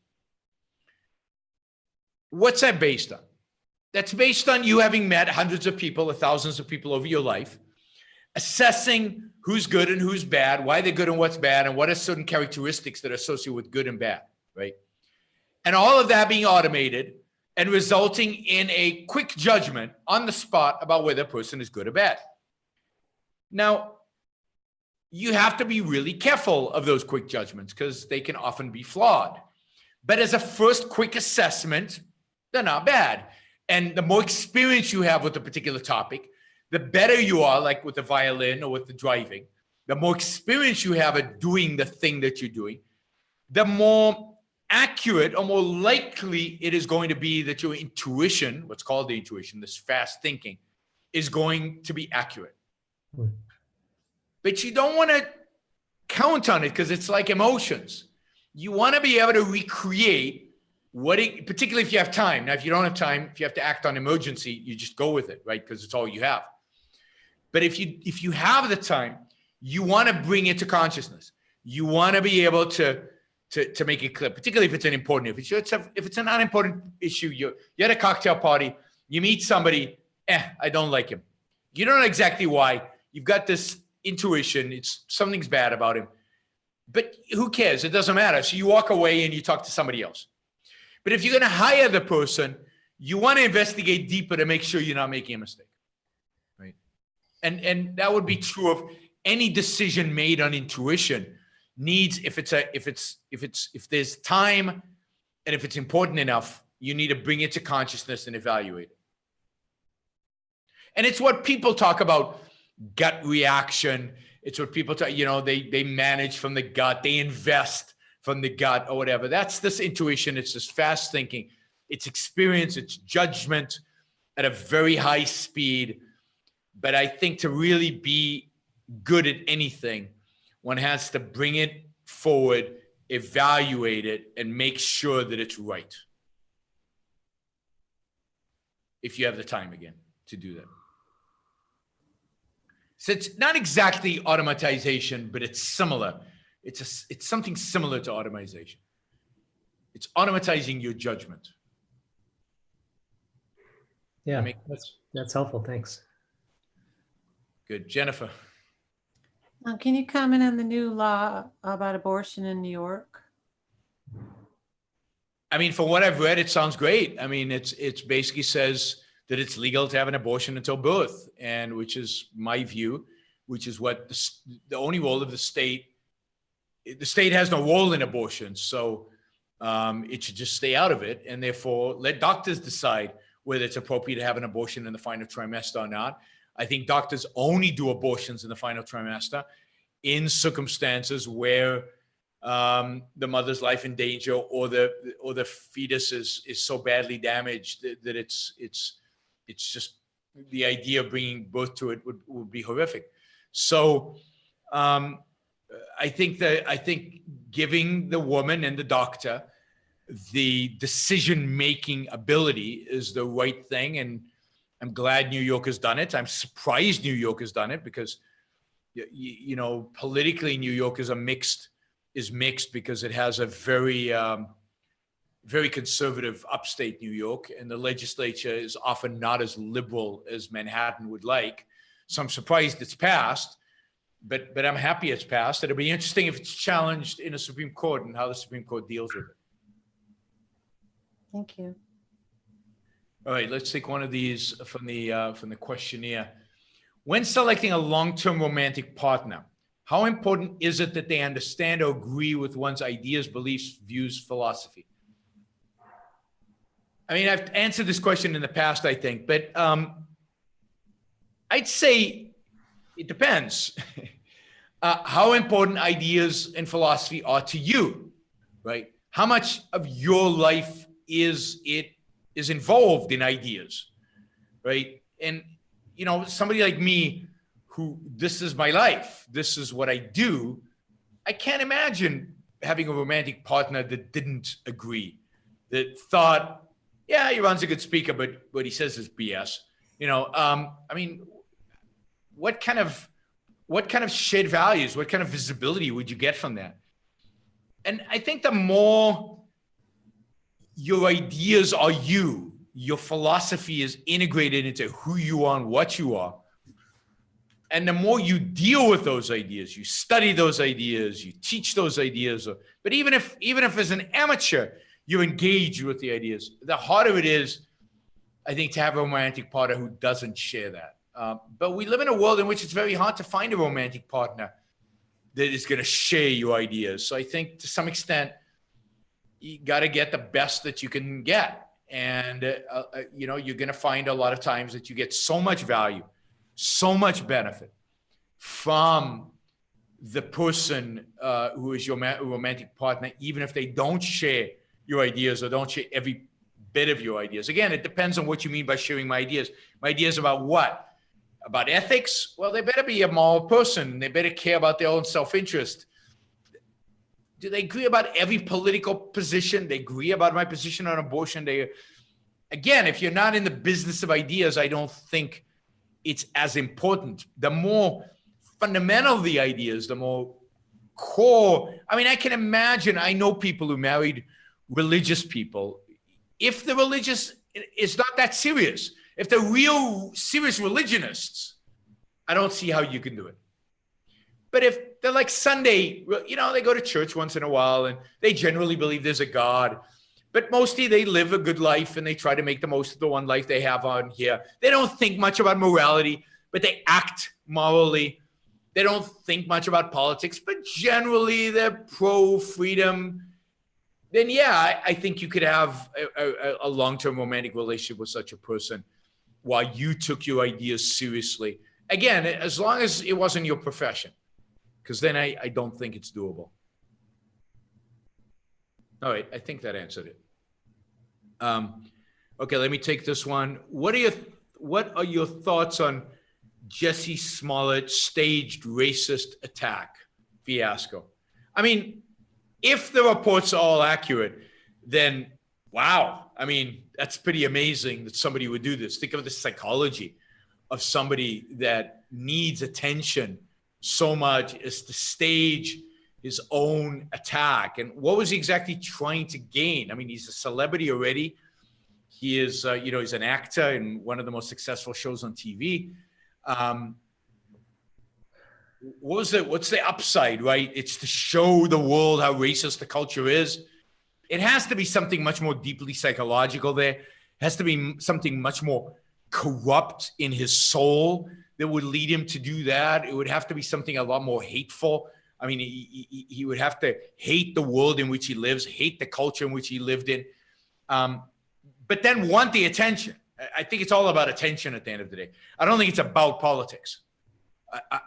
What's that based on? That's based on you having met hundreds of people or thousands of people over your life, assessing who's good and who's bad, why they're good and what's bad, and what are certain characteristics that are associated with good and bad, right? And all of that being automated and resulting in a quick judgment on the spot about whether a person is good or bad. Now, you have to be really careful of those quick judgments because they can often be flawed. But as a first quick assessment, they're not bad. And the more experience you have with a particular topic, the better you are, like with the violin or with the driving, the more experience you have at doing the thing that you're doing, the more accurate or more likely it is going to be that your intuition, what's called the intuition, this fast thinking, is going to be accurate. But you don't want to count on it because it's like emotions. You want to be able to recreate particularly if you have time. Now, if you don't have time, if you have to act on emergency, you just go with it, right? Because it's all you have. But if you have the time, you want to bring it to consciousness. You want to be able to make it clear, particularly if it's an important issue. If it's an unimportant issue, you're at a cocktail party, you meet somebody, I don't like him. You don't know exactly why. You've got this intuition, something's bad about him. But who cares? It doesn't matter. So you walk away and you talk to somebody else. But if you're going to hire the person, you want to investigate deeper to make sure you're not making a mistake, right? And that would be true of any decision made on intuition. Needs, if there's time and if it's important enough, you need to bring it to consciousness and evaluate it. And it's what people talk about, gut reaction. It's what people talk, they manage from the gut, they invest from the gut or whatever. That's this intuition. It's this fast thinking. It's experience, it's judgment at a very high speed. But I think to really be good at anything, one has to bring it forward, evaluate it, and make sure that it's right. If you have the time again to do that. So it's not exactly automatization, but it's similar. It's something similar to automation. It's automatizing your judgment. Yeah, that's helpful. Thanks. Good. Jennifer. Can you comment on the new law about abortion in New York? I mean, from what I've read, it sounds great. I mean, it's basically says that it's legal to have an abortion until birth, and which is my view, which is what the only role of the state. The state has no role in abortion, so it should just stay out of it, and therefore let doctors decide whether it's appropriate to have an abortion in the final trimester or not. I think doctors only do abortions in the final trimester in circumstances where the mother's life in danger or the fetus is so badly damaged that it's just the idea of bringing birth to it would be horrific. So I think giving the woman and the doctor the decision-making ability is the right thing, and I'm glad New York has done it. I'm surprised New York has done it because, politically New York is mixed because it has a very, very conservative upstate New York, and the legislature is often not as liberal as Manhattan would like. So I'm surprised it's passed, but I'm happy it's passed. It'll be interesting if it's challenged in a Supreme Court and how the Supreme Court deals with it. Thank you. All right, let's take one of these from the questionnaire. When selecting a long-term romantic partner, how important is it that they understand or agree with one's ideas, beliefs, views, philosophy? I mean, I've answered this question in the past, I think, but I'd say it depends. How important ideas and philosophy are to you, right? How much of your life is involved in ideas, right? And, somebody like me who this is my life, this is what I do, I can't imagine having a romantic partner that didn't agree, that thought, yeah, Yaron's a good speaker, but what he says is BS. I mean, what kind of shared values, what kind of visibility would you get from that? And I think the more your ideas are your philosophy is integrated into who you are and what you are, and the more you deal with those ideas, you study those ideas, you teach those ideas, but even if as an amateur, you engage with the ideas, the harder it is, I think, to have a romantic partner who doesn't share that. But we live in a world in which it's very hard to find a romantic partner that is going to share your ideas. So I think to some extent, you got to get the best that you can get. And, you're going to find a lot of times that you get so much value, so much benefit from the person who is your romantic partner, even if they don't share your ideas or don't share every bit of your ideas. Again, it depends on what you mean by sharing my ideas. My ideas about what? About ethics? Well, they better be a moral person. They better care about their own self-interest. Do they agree about every political position? They agree about my position on abortion. Again, if you're not in the business of ideas, I don't think it's as important. The more fundamental the ideas, the more core. I mean, I can imagine, I know people who married religious people. If the religious is not that serious, if they're real serious religionists, I don't see how you can do it. But if they're like Sunday, you know, they go to church once in a while and they generally believe there's a God, but mostly they live a good life and they try to make the most of the one life they have on here. They don't think much about morality, but they act morally. They don't think much about politics, but generally they're pro-freedom. Then yeah, I think you could have a long-term romantic relationship with such a person while you took your ideas seriously. Again, as long as it wasn't your profession, because then I don't think it's doable. All right, I think that answered it. Okay, let me take this one. What are your thoughts on Jesse Smollett's staged racist attack fiasco? I mean, if the reports are all accurate, then wow. I mean, that's pretty amazing that somebody would do this. Think of the psychology of somebody that needs attention so much as to stage his own attack. And what was he exactly trying to gain? I mean, he's a celebrity already. He is, you know, he's an actor in one of the most successful shows on TV. What's the upside, right? It's to show the world how racist the culture is. It has to be something much more deeply psychological there. It has to be something much more corrupt in his soul that would lead him to do that. It would have to be something a lot more hateful. I mean, he would have to hate the world in which he lives, hate the culture in which he lived in, but then want the attention. I think it's all about attention at the end of the day. I don't think it's about politics.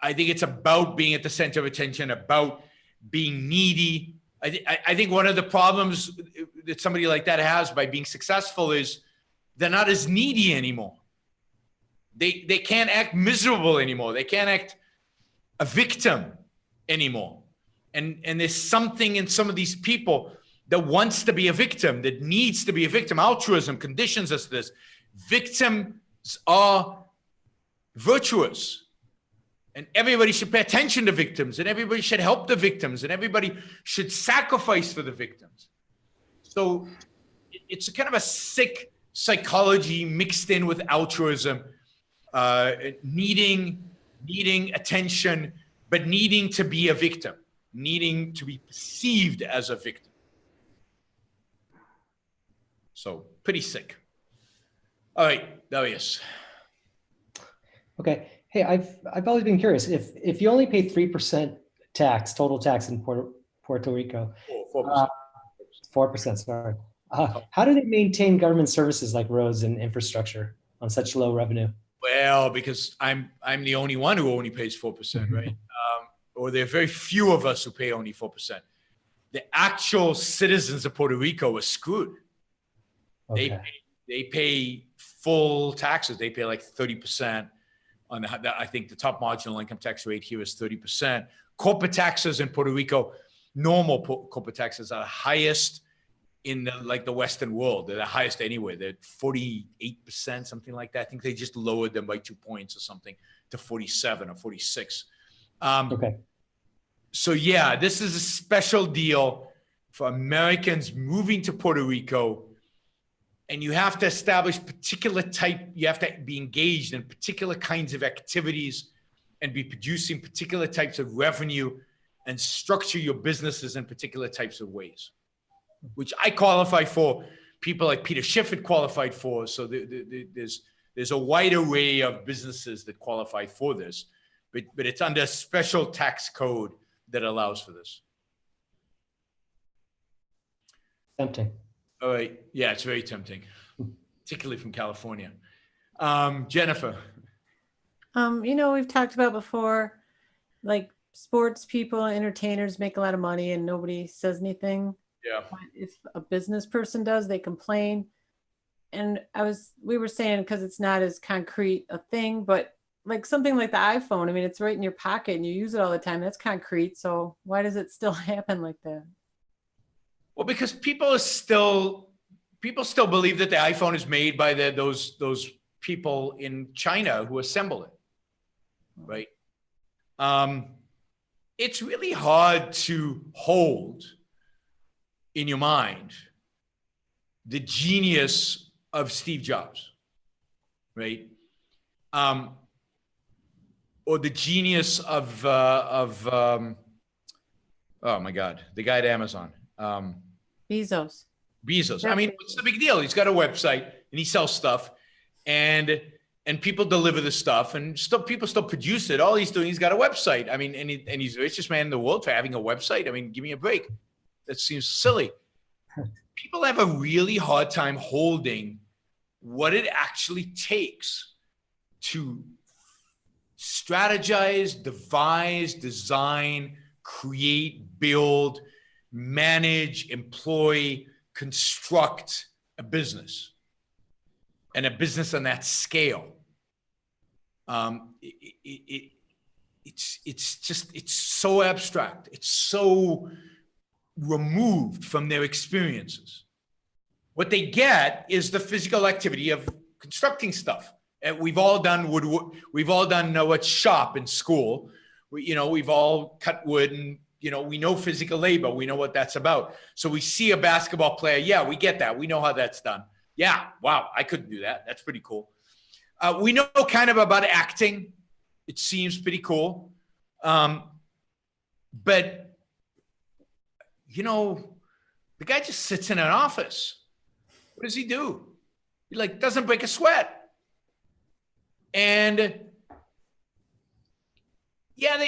I think it's about being at the center of attention, about being needy. I think one of the problems that somebody like that has by being successful is they're not as needy anymore. They can't act miserable anymore. They can't act a victim anymore. And there's something in some of these people that wants to be a victim, that needs to be a victim. Altruism conditions us to this. Victims are virtuous. And everybody should pay attention to victims, and everybody should help the victims, and everybody should sacrifice for the victims. So it's a kind of a sick psychology mixed in with altruism, needing attention, but needing to be a victim, needing to be perceived as a victim. So pretty sick. All right, Darius. Okay. Hey, I've always been curious if you only pay 3% tax, total tax in Puerto Rico, 4%. 4%, sorry. How do they maintain government services like roads and infrastructure on such low revenue? Well, because I'm the only one who only pays 4%, right? Or there are very few of us who pay only 4%. The actual citizens of Puerto Rico are screwed. Okay. They pay full taxes. They pay like 30%. I think the top marginal income tax rate here is 30%. Corporate taxes in Puerto Rico, normal corporate taxes are the highest in the Western world. They're the highest anywhere. They're 48%, something like that. I think they just lowered them by 2 points or something to 47 or 46. Okay. So yeah, this is a special deal for Americans moving to Puerto Rico. And you have to establish you have to be engaged in particular kinds of activities and be producing particular types of revenue and structure your businesses in particular types of ways, which I qualify for. People like Peter Schiff had qualified for. So there's a wide array of businesses that qualify for this, but it's under a special tax code that allows for this. Tempting. All right. Yeah, it's very tempting, particularly from California. Jennifer. You know, we've talked about before, like sports people, entertainers make a lot of money and nobody says anything. Yeah. But if a business person does, they complain. And we were saying, because it's not as concrete a thing, but like something like the iPhone, I mean, it's right in your pocket and you use it all the time. That's concrete. So why does it still happen like that? Well, because people still believe that the iPhone is made by those people in China who assemble it, right? It's really hard to hold in your mind the genius of Steve Jobs, right? Or the genius of oh my God, the guy at Amazon. Bezos. I mean, what's the big deal? He's got a website and he sells stuff, and people deliver the stuff, and people still produce it. All he's doing, he's got a website. I mean, and he's the richest man in the world for having a website. I mean, give me a break. That seems silly. People have a really hard time holding what it actually takes to strategize, devise, design, create, build, manage, employ, construct a business, and a business on that scale. It's so abstract. It's so removed from their experiences. What they get is the physical activity of constructing stuff. And we've all done woodwork. We've all done what's shop in school. We've all cut wood, and we know physical labor. We know what that's about. So we see a basketball player. Yeah, we get that. We know how that's done. Yeah, wow, I couldn't do that. That's pretty cool. We know kind of about acting. It seems pretty cool. But the guy just sits in an office. What does he do? He doesn't break a sweat. And yeah,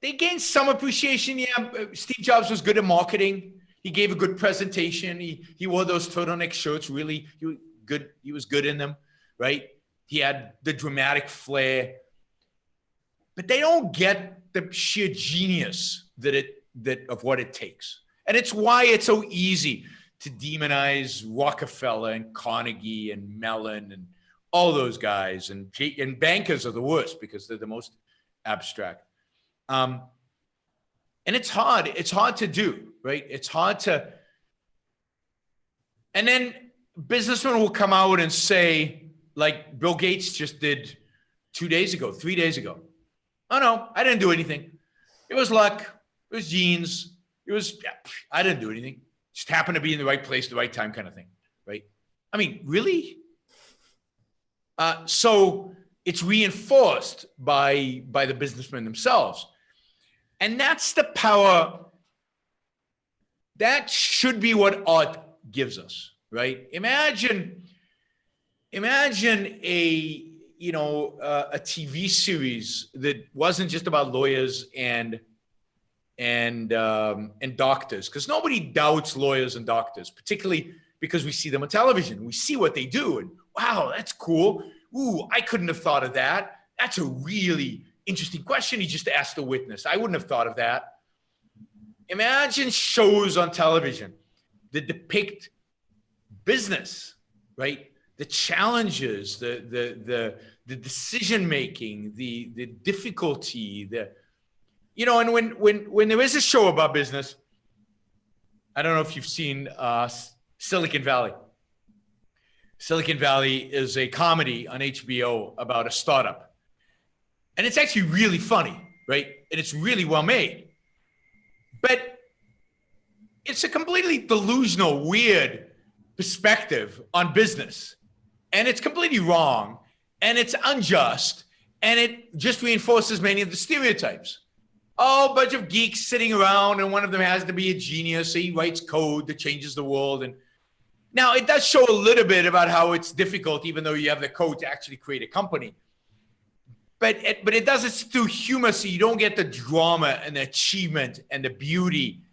they gained some appreciation. Yeah, Steve Jobs was good at marketing. He gave a good presentation. He wore those turtleneck shirts. Really, he was good in them, right? He had the dramatic flair. But they don't get the sheer genius of what it takes. And it's why it's so easy to demonize Rockefeller and Carnegie and Mellon and all those guys. And bankers are the worst because they're the most abstract. And it's hard. It's hard to do, right? It's hard to. And then businessmen will come out and say, like Bill Gates just did 2 days ago, 3 days ago. Oh, no, I didn't do anything. It was luck. It was genes. I didn't do anything. Just happened to be in the right place, the right time kind of thing, right? I mean, really? So it's reinforced by the businessmen themselves. And that's the power. That should be what art gives us, right? Imagine a TV series that wasn't just about lawyers and doctors, because nobody doubts lawyers and doctors, particularly because we see them on television. We see what they do, and wow, that's cool. Ooh, I couldn't have thought of that. That's a really interesting question he just asked the witness. I wouldn't have thought of that. Imagine shows on television that depict business, right? The challenges, the decision making, the difficulty, and when there is a show about business, I don't know if you've seen Silicon Valley. Silicon Valley is a comedy on HBO about a startup. And it's actually really funny, right? And it's really well made. But it's a completely delusional, weird perspective on business. And it's completely wrong. And it's unjust. And it just reinforces many of the stereotypes. Oh, a bunch of geeks sitting around, and one of them has to be a genius. So he writes code that changes the world. And now it does show a little bit about how it's difficult, even though you have the code to actually create a company. But it does it through humor, so you don't get the drama and the achievement and the beauty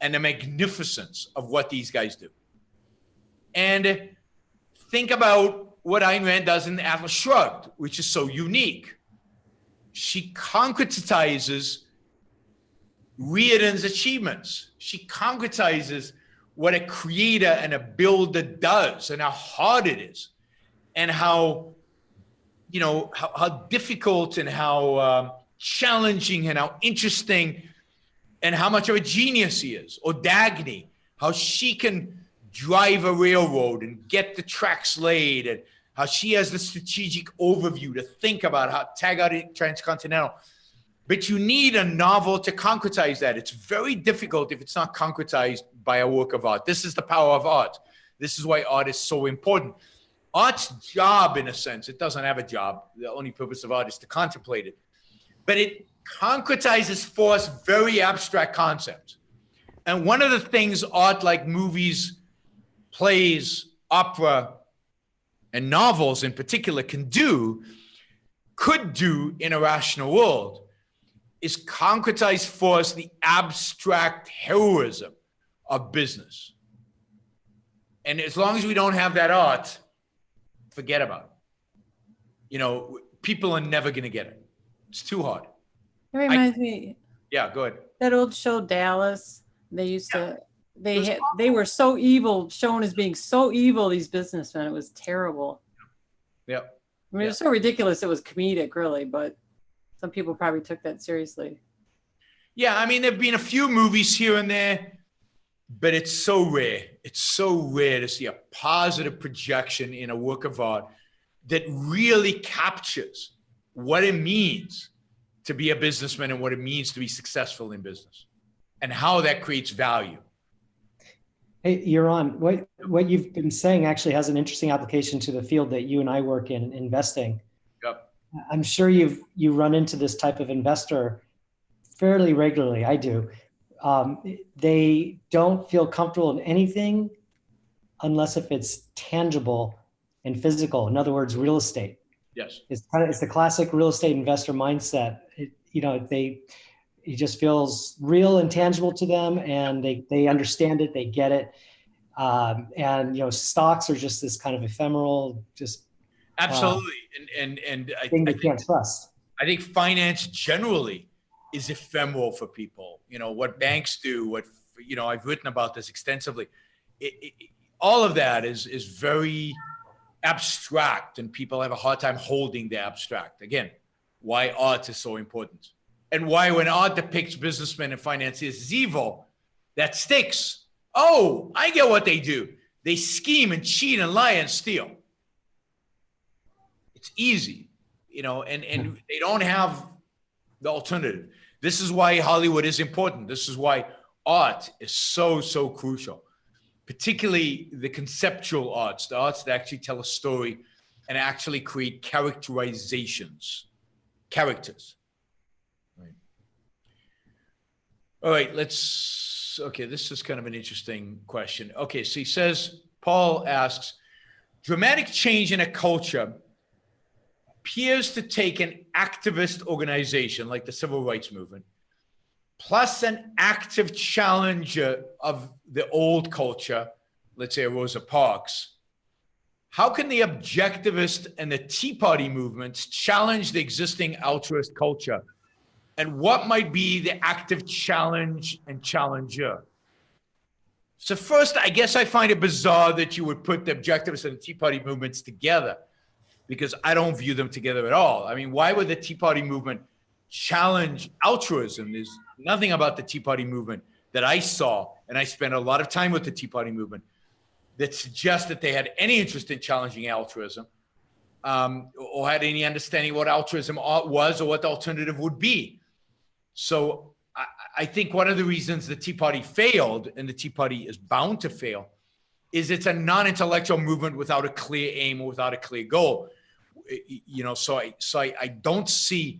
and the magnificence of what these guys do. And think about what Ayn Rand does in Atlas Shrugged, which is so unique. She concretizes Reardon's achievements. She concretizes what a creator and a builder does and how hard it is and how, you know, how difficult and how challenging and how interesting and how much of a genius he is. Or Dagny, how she can drive a railroad and get the tracks laid, and how she has the strategic overview to think about how to tag out transcontinental. But you need a novel to concretize that. It's very difficult if it's not concretized by a work of art. This is the power of art. This is why art is so important. Art's job, in a sense, it doesn't have a job. The only purpose of art is to contemplate it. But it concretizes for us very abstract concepts. And one of the things art like movies, plays, opera, and novels in particular could do in a rational world is concretize for us the abstract heroism of business. And as long as we don't have that art, forget about it. You know, people are never going to get it. It's too hard. It reminds me. Yeah, go ahead. That old show Dallas. They used to. They were so evil, shown as being so evil. These businessmen. It was terrible. Yeah. I mean, it was so ridiculous. It was comedic, really, but some people probably took that seriously. Yeah, I mean, there've been a few movies here and there, but it's so rare. It's so rare to see a positive projection in a work of art that really captures what it means to be a businessman and what it means to be successful in business and how that creates value. Hey, Yaron, what you've been saying actually has an interesting application to the field that you and I work in, investing. Yep. I'm sure you run into this type of investor fairly regularly. I do. They don't feel comfortable in anything unless if it's tangible and physical. In other words, real estate. Yes. It's the classic real estate investor mindset. It just feels real and tangible to them, and they understand it, they get it. And stocks are just this kind of ephemeral, just absolutely. And I thing you can't trust. I think finance generally is ephemeral for people. You know, what banks do, I've written about this extensively. All of that is very abstract, and people have a hard time holding the abstract. Again, why art is so important. And why when art depicts businessmen and financiers as evil, that sticks. Oh, I get what they do. They scheme and cheat and lie and steal. It's easy, and they don't have the alternative. This is why Hollywood is important. This is why art is so, so crucial, particularly the conceptual arts, the arts that actually tell a story and actually create characters. All right, this is kind of an interesting question. Okay, so he says, Paul asks, dramatic change in a culture appears to take an activist organization like the civil rights movement, plus an active challenger of the old culture, let's say Rosa Parks. How can the objectivist and the Tea Party movements challenge the existing altruist culture? And what might be the active challenge and challenger? So first, I guess I find it bizarre that you would put the objectivists and the Tea Party movements together, because I don't view them together at all. I mean, why would the Tea Party movement challenge altruism? There's nothing about the Tea Party movement that I saw, and I spent a lot of time with the Tea Party movement, that suggests that they had any interest in challenging altruism, or had any understanding what altruism was or what the alternative would be. So I think one of the reasons the Tea Party failed, and the Tea Party is bound to fail, is it's a non-intellectual movement without a clear aim or without a clear goal. So I don't see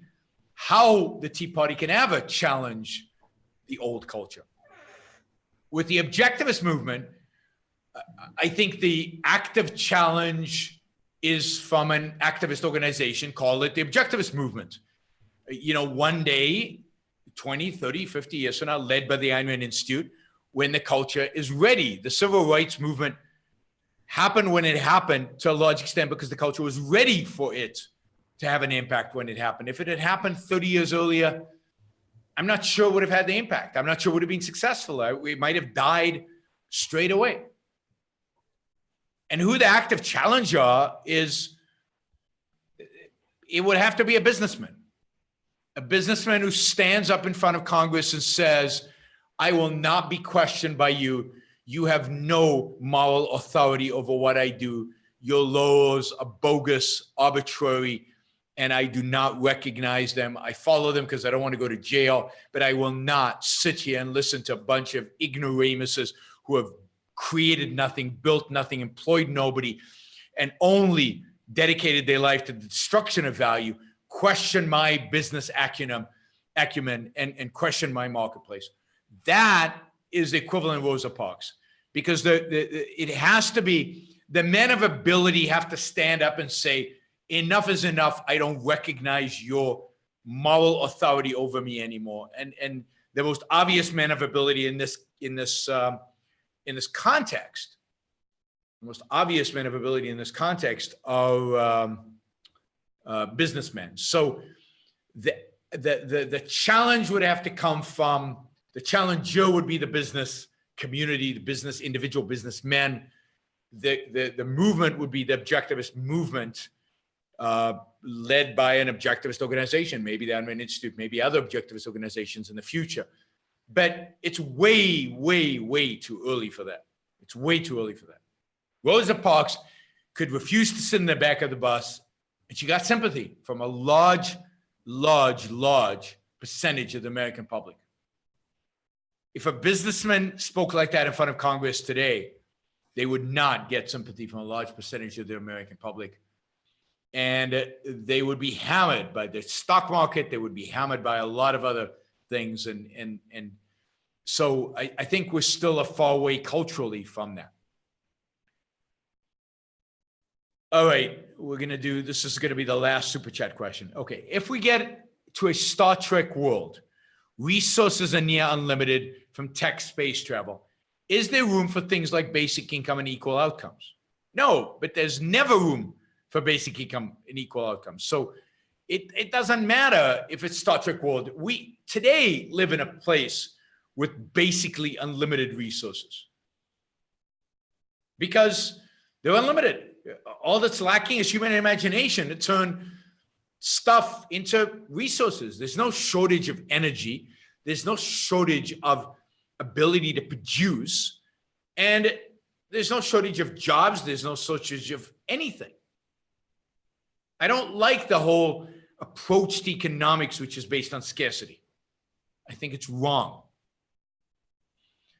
how the Tea Party can ever challenge the old culture. With the objectivist movement, I think the active challenge is from an activist organization, call it the objectivist movement. One day, 20, 30, 50 years from now, led by the Ayn Rand Institute, when the culture is ready. The civil rights movement happened when it happened to a large extent because the culture was ready for it to have an impact when it happened. If it had happened 30 years earlier, I'm not sure it would have had the impact. I'm not sure it would have been successful. We might have died straight away. And who the active challenger is, it would have to be a businessman who stands up in front of Congress and says, I will not be questioned by you. You have no moral authority over what I do. Your laws are bogus, arbitrary, and I do not recognize them. I follow them because I don't want to go to jail, but I will not sit here and listen to a bunch of ignoramuses who have created nothing, built nothing, employed nobody, and only dedicated their life to the destruction of value, question my business acumen and question my marketplace. That is the equivalent of Rosa Parks, because it has to be, the men of ability have to stand up and say, enough is enough. I don't recognize your moral authority over me anymore. And the most obvious men of ability in this context, the most obvious men of ability in this context are businessmen. So the challenge would have to come from, the challenger would be the business community, the business, individual businessmen. The movement would be the objectivist movement, led by an objectivist organization, maybe the Admin Institute, maybe other objectivist organizations in the future. But it's way, way, way too early for that. It's way too early for that. Rosa Parks could refuse to sit in the back of the bus, and she got sympathy from a large, large, large percentage of the American public. If a businessman spoke like that in front of Congress today, they would not get sympathy from a large percentage of the American public. And they would be hammered by the stock market. They would be hammered by a lot of other things. And so I think we're still a far way culturally from that. All right, this is going to be the last Super Chat question. Okay, if we get to a Star Trek world, resources are near unlimited from tech space travel, is there room for things like basic income and equal outcomes? No, but there's never room for basic income and equal outcomes. So it doesn't matter if it's Star Trek world. We today live in a place with basically unlimited resources because they're unlimited. All that's lacking is human imagination to turn stuff into resources. There's no shortage of energy. There's no shortage of ability to produce. And there's no shortage of jobs. There's no shortage of anything. I don't like the whole approach to economics, which is based on scarcity. I think it's wrong.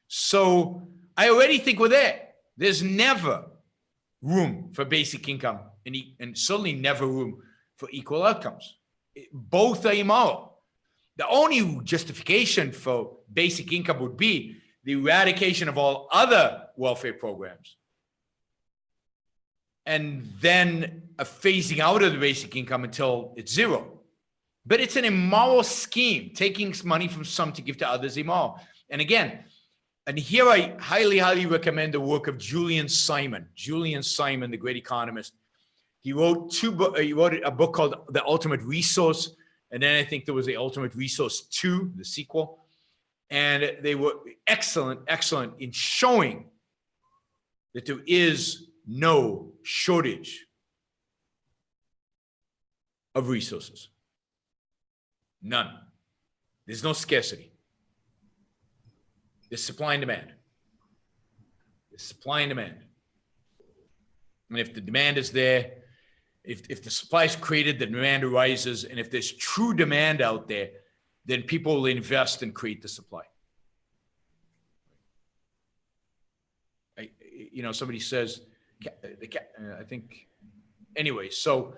So I already think we're there. There's never room for basic income and certainly never room for equal outcomes. Both are immoral. The only justification for basic income would be the eradication of all other welfare programs and then a phasing out of the basic income until it's zero. But it's an immoral scheme. Taking money from some to give to others is immoral. And again, and here I highly, highly recommend the work of Julian Simon. Julian Simon, the great economist. He wrote a book called The Ultimate Resource. And then I think there was The Ultimate Resource 2, the sequel. And they were excellent, excellent in showing that there is no shortage of resources. None. There's no scarcity. There's supply and demand. There's supply and demand. And if the demand is there, if the supply is created, the demand arises. And if there's true demand out there, then people will invest and create the supply. Somebody says, I think, anyway, so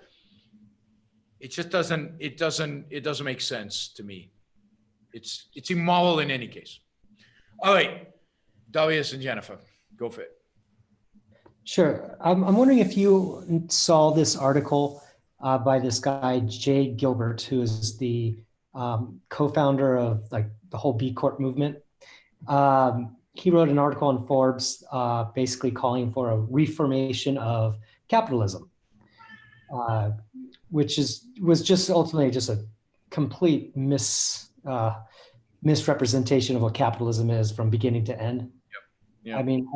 it just doesn't make sense to me. It's immoral in any case. All right, Darius and Jennifer, go for it. Sure. I'm wondering if you saw this article by this guy, Jay Gilbert, who is the co-founder of the whole B Corp movement. He wrote an article on Forbes basically calling for a reformation of capitalism, which was just ultimately just a complete misrepresentation of what capitalism is from beginning to end. Yeah. I mean,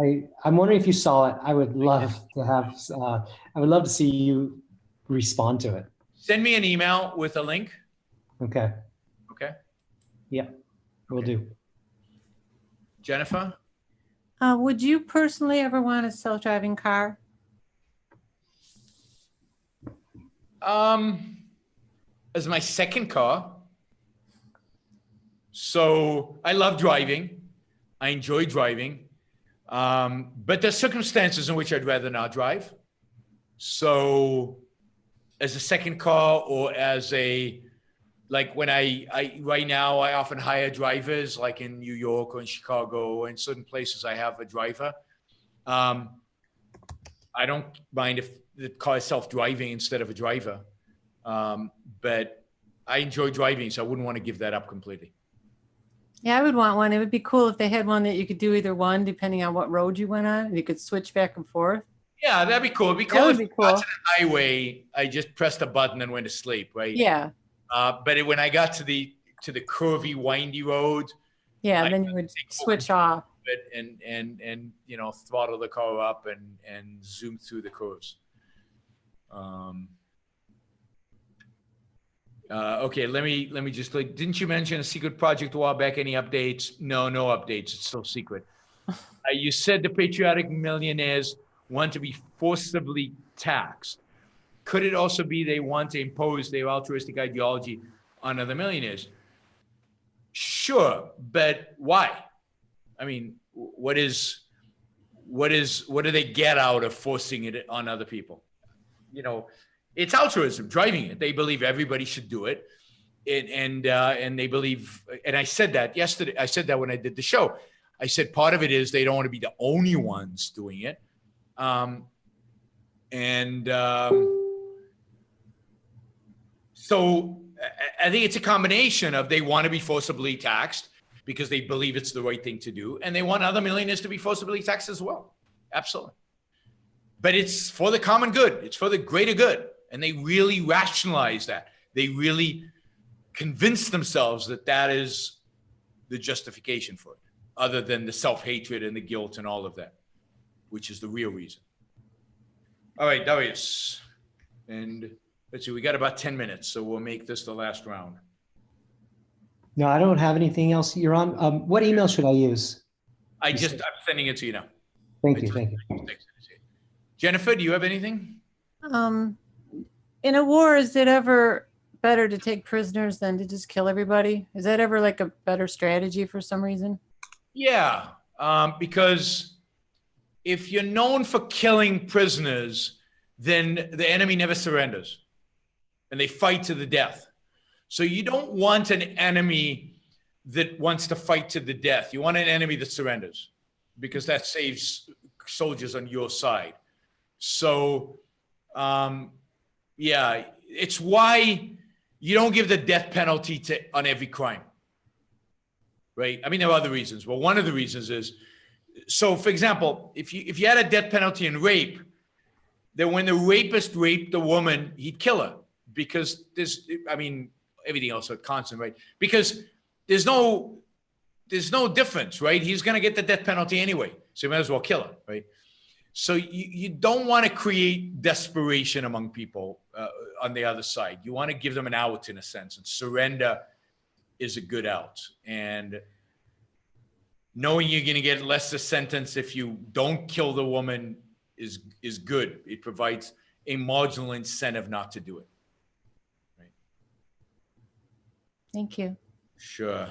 I'm wondering if you saw it. I would love to have, I would love to see you respond to it. Send me an email with a link. Okay. Okay. Yeah, we'll do. Jennifer? Would you personally ever want a self-driving car? As my second car. So I love driving. I enjoy driving. But there's circumstances in which I'd rather not drive. So as a second car, or as a, like when I right now, I often hire drivers, like in New York or in Chicago or in certain places I have a driver. I don't mind if the car is self-driving instead of a driver. But I enjoy driving, so I wouldn't want to give that up completely. Yeah, I would want one. It would be cool if they had one that you could do either one, depending on what road you went on, and you could switch back and forth. Yeah, that'd be cool. It'd be That cool would if be I got cool. to the highway, I just pressed a button and went to sleep, right? Yeah, But when I got to the curvy, windy road, yeah. Then you would switch off. and you know, throttle the car up and zoom through the curves. Okay, let me just like, didn't you mention a secret project a while back? Any updates? No updates. It's still secret. You said the patriotic millionaires want to be forcibly taxed. Could it also be they want to impose their altruistic ideology on other millionaires? Sure, but why? I mean, what do they get out of forcing it on other people? You know, it's altruism driving it. They believe everybody should do it. And they believe, and I said that yesterday, I said that when I did the show, I said, part of it is they don't want to be the only ones doing it. So I think it's a combination of, they want to be forcibly taxed because they believe it's the right thing to do. And they want other millionaires to be forcibly taxed as well. Absolutely. But it's for the common good. It's for the greater good. And they really rationalize that. They really convince themselves that that is the justification for it, other than the self-hatred and the guilt and all of that, which is the real reason. All right, Darius. And let's see, we got about 10 minutes, so we'll make this the last round. No, I don't have anything else. You're on. What email should I use? I'm sending it to you now. Thank you. Jennifer, do you have anything? In a war, is it ever better to take prisoners than to just kill everybody? Is that ever like a better strategy for some reason? Yeah, because if you're known for killing prisoners, then the enemy never surrenders and they fight to the death. So you don't want an enemy that wants to fight to the death. You want an enemy that surrenders, because that saves soldiers on your side. So, yeah, it's why you don't give the death penalty on every crime, right? I mean, there are other reasons. Well, one of the reasons is, so for example, if you had a death penalty in rape, then when the rapist raped the woman, he'd kill her, because everything else is constant, right? Because there's no difference, right? He's going to get the death penalty anyway, so you might as well kill her, right? So you don't want to create desperation among people on the other side. You want to give them an out, in a sense, and surrender is a good out. And knowing you're going to get less a sentence if you don't kill the woman is good. It provides a marginal incentive not to do it. Right. Thank you. Sure.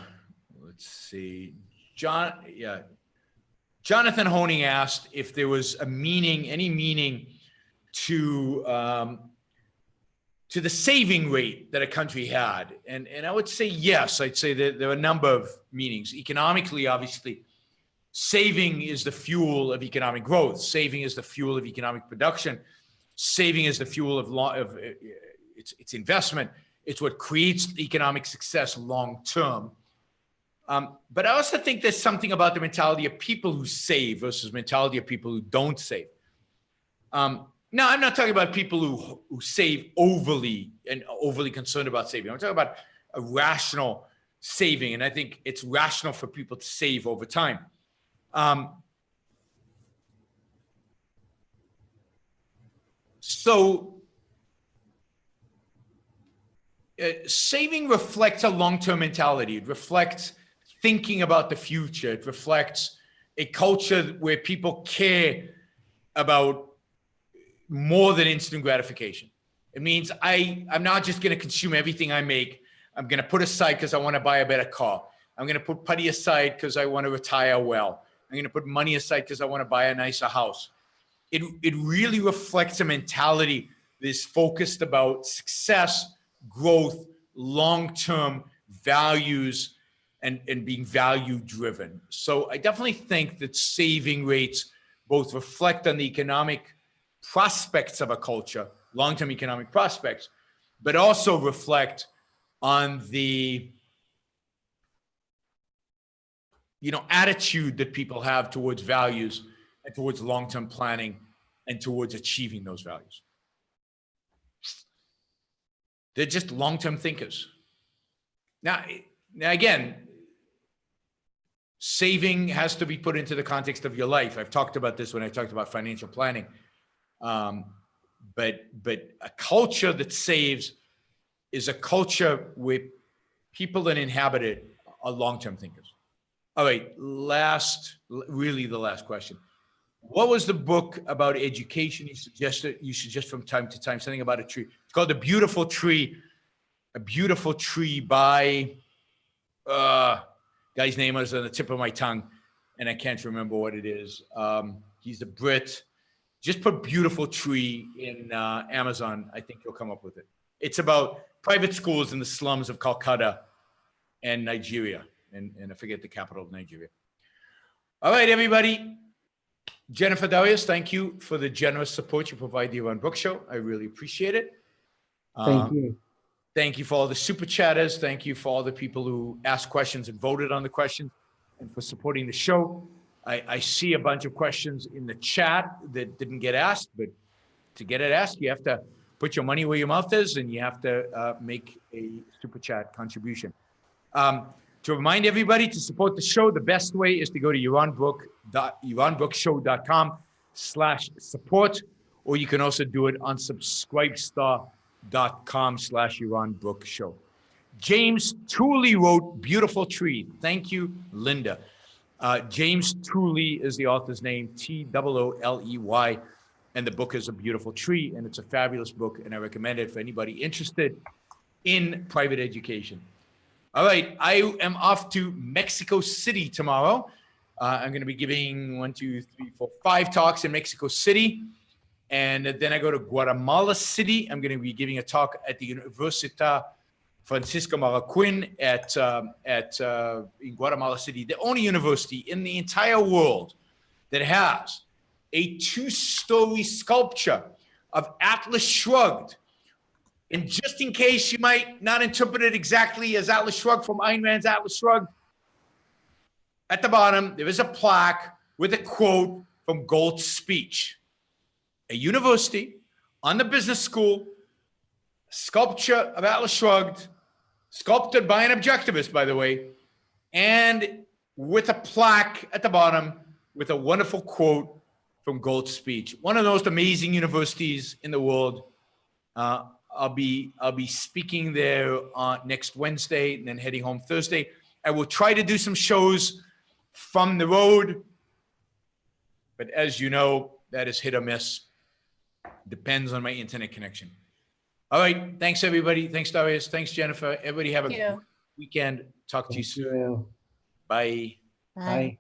Let's see. Jonathan Honing asked if there was any meaning to the saving rate that a country had. And I would say yes. I'd say that there are a number of meanings. Economically, obviously, saving is the fuel of economic growth. Saving is the fuel of economic production. Saving is the fuel of its investment. It's what creates economic success long term. But I also think there's something about the mentality of people who save versus mentality of people who don't save. Now, I'm not talking about people who save overly concerned about saving. I'm talking about a rational saving. And I think it's rational for people to save over time. Saving reflects a long-term mentality. It reflects thinking about the future. It reflects a culture where people care about more than instant gratification. It means I'm not just going to consume everything I make. I'm going to put aside because I want to buy a better car. I'm going to put money aside because I want to retire well. I'm going to put money aside because I want to buy a nicer house. It really reflects a mentality that is focused about success, growth, long-term values, and being value-driven. So I definitely think that saving rates both reflect on the economic prospects of a culture, long-term economic prospects, but also reflect on the attitude that people have towards values and towards long-term planning and towards achieving those values. They're just long-term thinkers. Now again, saving has to be put into the context of your life. I've talked about this when I talked about financial planning. But a culture that saves is a culture where people that inhabit it are long-term thinkers. All right, really the last question. What was the book about education you suggest from time to time? Something about a tree. It's called A Beautiful Tree. A Beautiful Tree by, guy's name is on the tip of my tongue, and I can't remember what it is. He's a Brit. Just put Beautiful Tree in Amazon. I think you'll come up with it. It's about private schools in the slums of Calcutta and Nigeria. And I forget the capital of Nigeria. All right, everybody. Jennifer Darius, thank you for the generous support you provide the Yaron Brook Show. I really appreciate it. Thank you. Thank you for all the super chatters. Thank you for all the people who asked questions and voted on the questions and for supporting the show. I see a bunch of questions in the chat that didn't get asked, but to get it asked, you have to put your money where your mouth is and you have to make a super chat contribution. To remind everybody to support the show, the best way is to go to yaronbrookshow.com/support, or you can also do it on subscribestar.com/Yaron Brook Show. James Tooley wrote Beautiful Tree. Thank you, Linda. James Tooley is the author's name, Tooley, and the book is A Beautiful Tree, and it's a fabulous book, and I recommend it for anybody interested in private education. All right, I am off to Mexico City tomorrow. I'm going to be giving 5 talks in Mexico City. And then I go to Guatemala City. I'm going to be giving a talk at the Universidad Francisco Marroquin in Guatemala City, the only university in the entire world that has a 2-story sculpture of Atlas Shrugged. And just in case you might not interpret it exactly as Atlas Shrugged from Ayn Rand's Atlas Shrugged, at the bottom, there is a plaque with a quote from Galt's speech. A university on the business school, sculpture of Atlas Shrugged, sculpted by an objectivist, by the way, and with a plaque at the bottom with a wonderful quote from Galt's speech. One of the most amazing universities in the world. I'll be speaking there next Wednesday and then heading home Thursday. I will try to do some shows from the road, but as you know, that is hit or miss. Depends on my internet connection. All right. Thanks, everybody. Thanks, Darius. Thanks, Jennifer. Everybody have a good weekend. Talk to you soon. Bye. Bye.